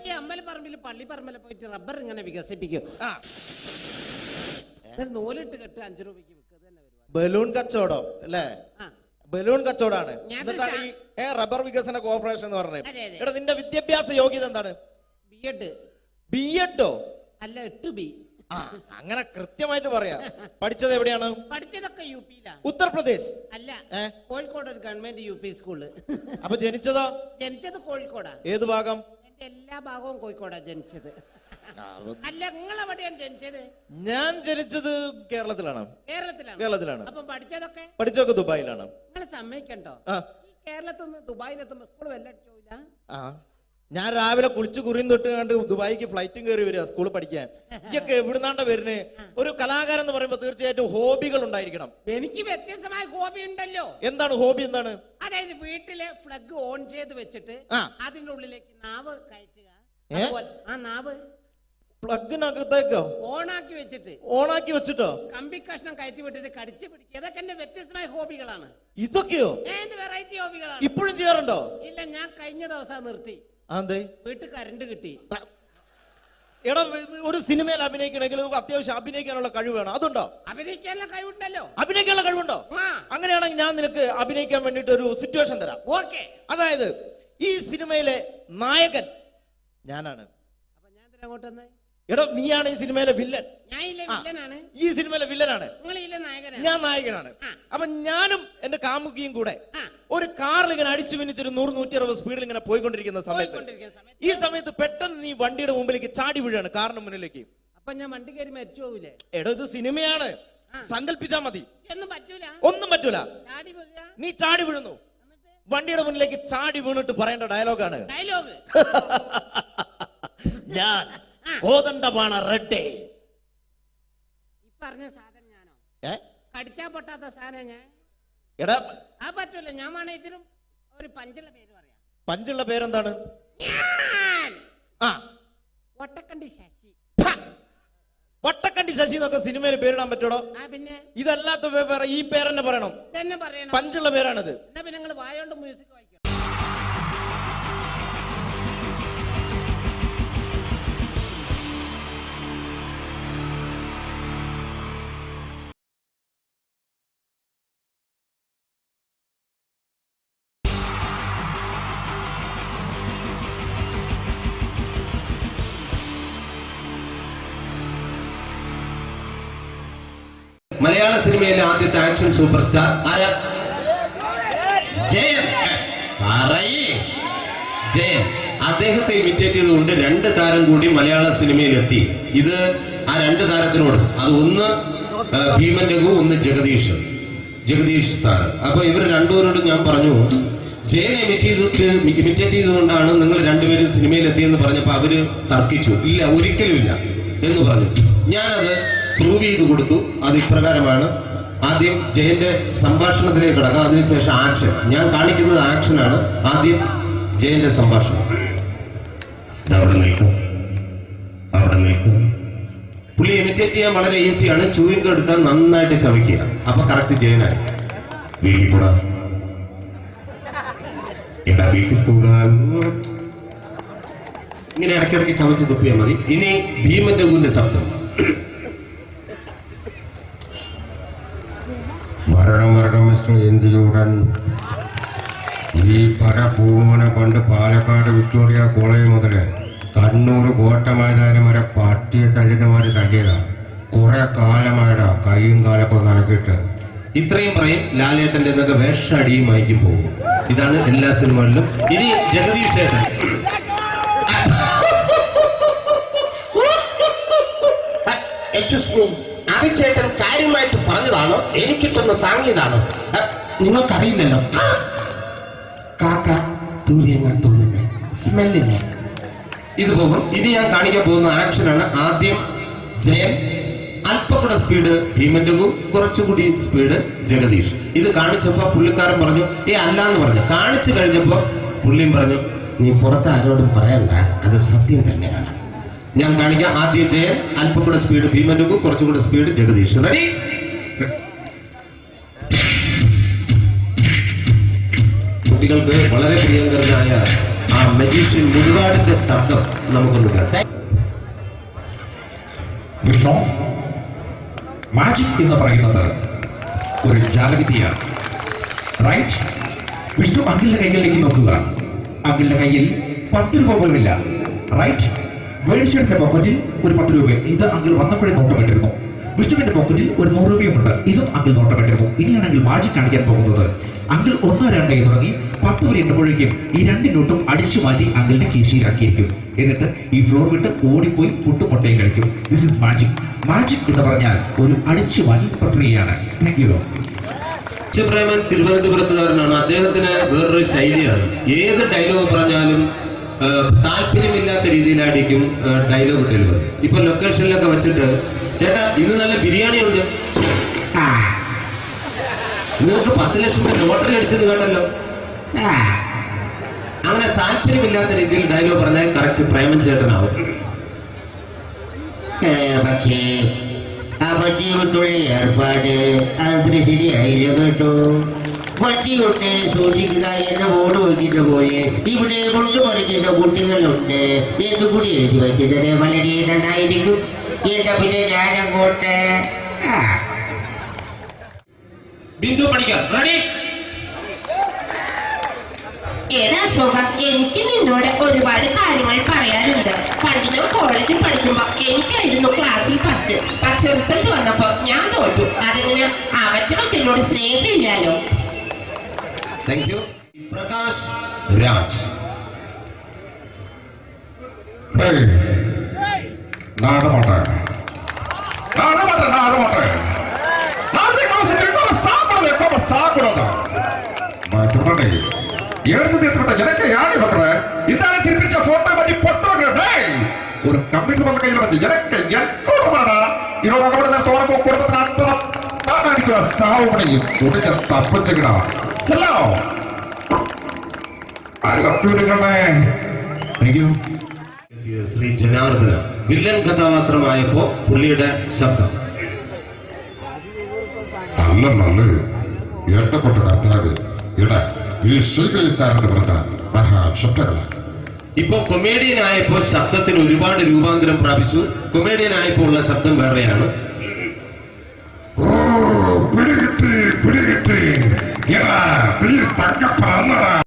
ഈ അമ്പലപ്പറമ്പിൽ പള്ളിപ്പറമ്പിൽ പോയിട്ട് റബ്ബർ ഇങ്ങനെ വികസിപ്പിക്കും. നൂലിട്ട് കെട്ട് 5 രൂപയ്ക്ക് വിൽക്കുക. ബലൂൺ കച്ചവടം അല്ലേ? ബലൂൺ കച്ചവടാണ്. എന്നിട്ടാണ് ഈ റബ്ബർ വികസന കോർപ്പറേഷൻ എന്ന് പറഞ്ഞത്. എടാ നിന്റെ വിദ്യാഭ്യാസ യോഗ്യത എന്താണ്? ബിഎഡ്. ബിഎഡോ? അല്ല, 8B. അങ്ങനെ കൃത്യമായിട്ട് പറയാ. പഠിച്ചത് എവിടെയാണ്? പഠിച്ചതൊക്കെ യുപിയിലാണ്. ഉത്തർപ്രദേശ്? അല്ല, കോഴിക്കോട് ഒരു ഗവൺമെന്റ് യുപി സ്കൂള്. അപ്പൊ ജനിച്ചതോ? ജനിച്ചത് കോഴിക്കോടാ. ഏത് ഭാഗം? എന്റെ എല്ലാ ഭാഗവും കോഴിക്കോടാ ജനിച്ചത്. അല്ല, നിങ്ങൾ എവിടെയാണ് ജനിച്ചത്? ഞാൻ ജനിച്ചത് കേരളത്തിലാണ്. കേരളത്തിലാണ്. അപ്പൊ പഠിച്ചതൊക്കെ ദുബായിലാണ്. നിങ്ങൾ സമ്മതിക്കണ്ടോ? ഈ കേരളത്തിൽ നിന്ന് ദുബായിലെത്തുമ്പോ സ്കൂൾ വെല്ലടിച്ചോയില്ല. ഞാൻ രാവിലെ കുളിച്ച് കുറിയും തൊട്ട് കണ്ട് ദുബായിക്ക് ഫ്ലൈറ്റും കയറി വരിക സ്കൂളിൽ പഠിക്കാൻ. ഇതൊക്കെ എവിടുന്നാണ്ട വരുന്നത്? ഒരു കലാകാരൻ എന്ന് പറയുമ്പോ തീർച്ചയായിട്ടും ഹോബികൾ ഉണ്ടായിരിക്കണം. എനിക്ക് വ്യത്യസ്തമായ ഹോബി ഉണ്ടല്ലോ. എന്താണ് ഹോബി? എന്താണ്? അതായത് വീട്ടിലെ ഫ്ലഗ് ഓൺ ചെയ്ത് വെച്ചിട്ട് അതിന്റെ ഉള്ളിലേക്ക് നാവ് കയറ്റുക. ആ നാവ് പ്ലഗിനകത്തേക്കോ ഓണാക്കി വെച്ചിട്ട്? ഓണാക്കി വെച്ചിട്ടോ? കമ്പി കഷ്ണം കയറ്റി വിട്ടിട്ട് കടിച്ചു പിടിക്കുക. ഇതൊക്കെ എന്റെ വ്യത്യസ്തമായ ഹോബികളാണ്. ഇതൊക്കെയോ? എന്റെ വെറൈറ്റി ഹോബികളാണ്. ഇപ്പോഴും ചെയ്യാറുണ്ടോ? ഇല്ല, ഞാൻ കഴിഞ്ഞ ദിവസം നിർത്തി. വീട്ടിൽ കറണ്ട് കിട്ടി. എടാ, ഒരു സിനിമയിൽ അഭിനയിക്കണമെങ്കിൽ അത്യാവശ്യം അഭിനയിക്കാനുള്ള കഴിവ് വേണം. അതുണ്ടോ? അഭിനയിക്കാനുള്ള കഴിവുണ്ടല്ലോ. അഭിനയിക്കാനുള്ള കഴിവുണ്ടോ? അങ്ങനെയാണെങ്കിൽ ഞാൻ നിനക്ക് അഭിനയിക്കാൻ വേണ്ടിട്ട് ഒരു സിറ്റുവേഷൻ തരാം. ഓക്കെ. അതായത് ഈ സിനിമയിലെ നായകൻ ഞാനാണ്. അപ്പൊ ഞാൻ അങ്ങോട്ട് എടോ, നീയാണ് ഈ സിനിമയിലെ വില്ലൻ. ഈ സിനിമയിലെ വില്ലനാണ്. ഞാൻ നായകനാണ്. അപ്പൊ ഞാനും എന്റെ കാമുകിയും കൂടെ ഒരു കാറിൽ ഇങ്ങനെ അടിച്ചു മിനിച്ചൊരു 100-160 സ്പീഡിൽ ഇങ്ങനെ പോയിക്കൊണ്ടിരിക്കുന്ന സമയത്ത് ഈ സമയത്ത് പെട്ടെന്ന് നീ വണ്ടിയുടെ മുമ്പിലേക്ക് ചാടി വീഴാണ്, കാറിന് മുന്നിലേക്ക്. അപ്പൊ ഞാൻ വണ്ടി കയറി മരിച്ചു പോവില്ലേ? എടോ, ഇത് സിനിമയാണ്, സങ്കല്പിച്ചാ മതി. ഒന്നും പറ്റൂല. നീ ചാടി വീഴുന്നു, വണ്ടിയുടെ മുന്നിലേക്ക് ചാടി വീണിട്ട് പറയേണ്ട ഡയലോഗാണ്, ഞാൻ കോതണ്ടപാണ റെഡ്ഡേ. പറഞ്ഞ സാധനം ഞാനോ? കടിച്ചാ പൊട്ടാത്ത സാധനം ഞാൻ. എടാ ആ പറ്റൂല, ഞാൻ വേണേ ഇതിനും ഒരു പഞ്ചുള്ള പേര് പറയാം. പഞ്ചുള്ള പേരെന്താണ്? ഒട്ടക്കണ്ടി ശശി. വട്ടക്കണ്ടി ശശി എന്നൊക്കെ സിനിമയിൽ പേരിടാൻ പറ്റൂടോ? പിന്നെ ഇതല്ലാത്ത ഈ പേരെന്നെ പറയണം. പഞ്ചുള്ള പേരാണിത്. എന്നാ പിന്നെ നിങ്ങൾ വായോണ്ട് മ്യൂസിക് വായിക്കും. മലയാള സിനിമയിലെ ആദ്യത്തെ ആക്ഷൻ സൂപ്പർ സ്റ്റാർ ആരാ? ജയൻ. ജയൻ. അദ്ദേഹത്തെ ഇമിറ്റേറ്റ് ചെയ്തുകൊണ്ട് 2 താരം കൂടി മലയാള സിനിമയിലെത്തി. ഇത് ആ 2 താരത്തിനോട്, അത് ഒന്ന് ഭീമൻ രഘു, ഒന്ന് ജഗദീഷ് സാർ. അപ്പൊ ഇവർ രണ്ടുപേരോട് ഞാൻ പറഞ്ഞു, ജയനെ ഇമിറ്റേറ്റ് ചെയ്തുകൊണ്ടാണ് നിങ്ങൾ 2 പേരും സിനിമയിലെത്തിയെന്ന് പറഞ്ഞപ്പോ അവര് തർക്കിച്ചു. ഇല്ല, ഒരിക്കലും ഇല്ല എന്ന് പറഞ്ഞു. ഞാനത് പ്രൂവ് ചെയ്ത് കൊടുത്തു. അത് ഇപ്രകാരമാണ്. ആദ്യം ജയന്റെ സംഭാഷണത്തിലേക്ക് കിടക്കാം, അതിനുശേഷം ആക്ഷൻ. ഞാൻ കാണിക്കുന്നത് ആക്ഷനാണ്. ആദ്യം ജയന്റെ സംഭാഷണം. അവിടെ നിൽക്കും. പുള്ളി ഇമിറ്റേറ്റ് ചെയ്യാൻ വളരെ ഈസിയാണ്. ചൂയിങ് എടുത്താൽ നന്നായിട്ട് ചവയ്ക്കുക. അപ്പൊ കറക്റ്റ് ജയനായി. വീട്ടിൽ പോടാ, എടാ വീട്ടിൽ പോകാൻ. ഇങ്ങനെ ഇടയ്ക്കിടയ്ക്ക് ചവച്ച് തുപ്പിയാൽ മതി. ഇനി ഭീമൻ രഘുവിന്റെ ശബ്ദം. വരണം മിസ്റ്റർ ഇന്ത്യയുടൻ. ഈ പരപൂമനെ പണ്ട് പാലക്കാട് വിക്ടോറിയ കോളേജ് മുതൽ കണ്ണൂർ കോട്ട മൈതാനം വരെ പട്ടിയെ തല്ലുന്നമാര് തല്ലിയതാ. കുറെ കാലമായടാ കൈയും കാലൊക്കെ നടക്കിയിട്ട്. ഇത്രയും പറയും. ലാലേട്ടന്റെ എന്നൊക്കെ വേഷടിയുമായിരിക്കും പോകും. ഇതാണ് എല്ലാ സിനിമകളിലും. ഇനി ജഗദീഷ് ഏട്ടൻ. ചേട്ടൻ കാര്യമായിട്ട് പറഞ്ഞതാണോ എനിക്കിട്ടൊന്ന് താങ്ങിയതാണോ? നിങ്ങൾക്കറിയില്ലല്ലോ. കാക്ക തൂരിയെന്ന് തോന്നുന്നു, സ്മെല്ലിനെ. ഇത് പോകും. ഇനി ഞാൻ കാണിക്കാൻ പോകുന്ന ആക്ഷനാണ്. ആദ്യം ജയൻ, അല്പം കൂടെ സ്പീഡ് ഭീമൻ രഘു, കുറച്ചുകൂടി സ്പീഡ് ജഗദീഷ്. ഇത് കാണിച്ചപ്പോ പുള്ളിക്കാരൻ പറഞ്ഞു അല്ലാന്ന് പറഞ്ഞു. കാണിച്ചു കഴിഞ്ഞപ്പോ പുള്ളിയും പറഞ്ഞു നീ പുറത്ത് ആരോടും പറയണ്ട, അത് സത്യം തന്നെയാണ്. ഞാൻ കാണിക്കാം. ആദ്യം ജയൻ, അല്പം കൂടെ സ്പീഡ് ഭീമൻ രഘു, കുറച്ചുകൂടെ സ്പീഡ് ജഗദീഷ്. റെഡി? കുട്ടികൾക്ക് വളരെ പ്രിയങ്കരനായ ആ മജീഷ്യൻ മുരുകാടിന്റെ ശബ്ദം നമുക്കൊന്ന് കേൾക്കാം. വിഷ്ണു, മാജിക് എന്ന് പറയുന്നത് ഒരു ജാലവിദ്യയാണ്. റൈറ്റ്? വിഷ്ണു അങ്കിളിന്റെ കൈകളിലേക്ക് നോക്കുക. അങ്കിളിന്റെ കയ്യിൽ 10 രൂപ പോലുമില്ല. റൈറ്റ്? വേണിച്ചേട്ടന്റെ പോക്കറ്റിൽ ഒരു 10 രൂപ. ഇത് അങ്കിൾ വന്നപ്പോഴേ നോട്ടമിട്ടിരുന്നു. വിഷ്ണുവിന്റെ പോക്കറ്റിൽ ഒരു 100 രൂപയുമുണ്ട്. ഇതും അങ്കിൾ നോട്ടമിട്ടിരുന്നു. ഇനിയാണെങ്കിൽ മാജിക് കാണിക്കാൻ പോകുന്നത്. അങ്കിൾ 1, 2 എന്ന് തുടങ്ങി 10 വരെ എണ്ണപ്പോഴേക്കും ഈ 2 നോട്ടും അടിച്ചു മാറ്റി അങ്കിളിന്റെ കീശയിലാക്കിയിരിക്കും. എന്നിട്ട് ഈ ഫ്ലോർ വിട്ട് ഓടിപ്പോയി ഫുഡ് മുട്ടയും കഴിക്കും. This is magic. മാജിക് എന്ന് പറഞ്ഞാൽ ഒരു അടിച്ചു മാറ്റി പ്രക്രിയയാണ്. Thank you. പ്രേമൻ തിരുവനന്തപുരത്തുകാരനാണ്. അദ്ദേഹത്തിന് വേറൊരു ശൈലിയാണ്. ഏത് ഡയലോഗ് പറഞ്ഞാലും താല്പര്യമില്ലാത്ത രീതിയിലായിരിക്കും ഡയലോഗ് ഡെലിവറി. ഇപ്പൊ ലൊക്കേഷനിലൊക്കെ വെച്ചിട്ട് ചേട്ടാ ഇന്ന് നല്ല ബിരിയാണി ഉണ്ട്, നിങ്ങൾക്ക് 10 ലക്ഷം രൂപ ലോട്ടറി അടിച്ചത് കേട്ടല്ലോ. അങ്ങനെ താല്പര്യമില്ലാത്ത രീതിയിൽ ഡയലോഗ് പറഞ്ഞാൽ കറക്റ്റ് പ്രേമൻ ചേട്ടനാവും. പക്ഷേ ആ പട്ടിയോട്ടുള്ള ഏർപ്പാട് അത്ര ശരിയായില്ല കേട്ടോ. പട്ടിയൊട്ട് സൂക്ഷിക്കുക എന്ന ബോർഡ് വയ്ക്കുന്ന പോലെ ഇവിടെ കൊണ്ടുപറിക്കുന്ന കുട്ടികളുണ്ട് എന്ന് കൂടി എഴുതി വയ്ക്കുന്നത് വളരെ നന്നായിരിക്കും. എന്നാ പിന്നെ ഞാനങ്ങോട്ട് ബിന്ദു പഠിക്കാം. റെഡി? ഏതാ സുഖം, എനിക്ക് നിന്നോട് ഒരുപാട് കാര്യങ്ങൾ പറയാനുണ്ട്. പണ്ട് ഞാൻ കോളേജിൽ പഠിക്കുമ്പോ എനിക്കായിരുന്നു ക്ലാസ്സിൽ ഫസ്റ്റ്. പക്ഷെ റിസൾട്ട് വന്നപ്പോ ഞാൻ തോറ്റു. അതിന് അവറ്റകൾക്ക് എന്നോട് സ്നേഹമില്ലല്ലോ. Thank you. പ്രകാശ് രാജ്. ஒரு கம்ப்யூட்டர் கையில் வச்சு எனக்கு என் கூட இதோட குடும்பத்தின் அத்தனை സാവുമണിയും തുടക്ക തപ്പച്ചകിട ചെല്ലോ ആര് കപ്പിയെടുക്കണേ. Thank you. Shri Janardhana villain കഥാപാത്രമായപ്പോ പുള്ളിയുടെ ശബ്ദം അല്ലല്ലേ എട്ടപ്പെട്ട കർത്താവ് ഇട ഈ സ്വീകരിക്കാരെന്ന് പറഞ്ഞാൽ മഹാശബ്ദങ്ങളാണ്. ഇപ്പോ കൊമേഡിയൻ ആയപ്പോ ശബ്ദത്തിന് ഒരുപാട് രൂപാന്തരം പ്രാപിച്ചു. കൊമേഡിയൻ ആയപ്പോ ഉള്ള ശബ്ദം വേറെയാണ്. ഓ പിടികിട്ടി എടാ തീ തക്കപ്പറന്നടാ.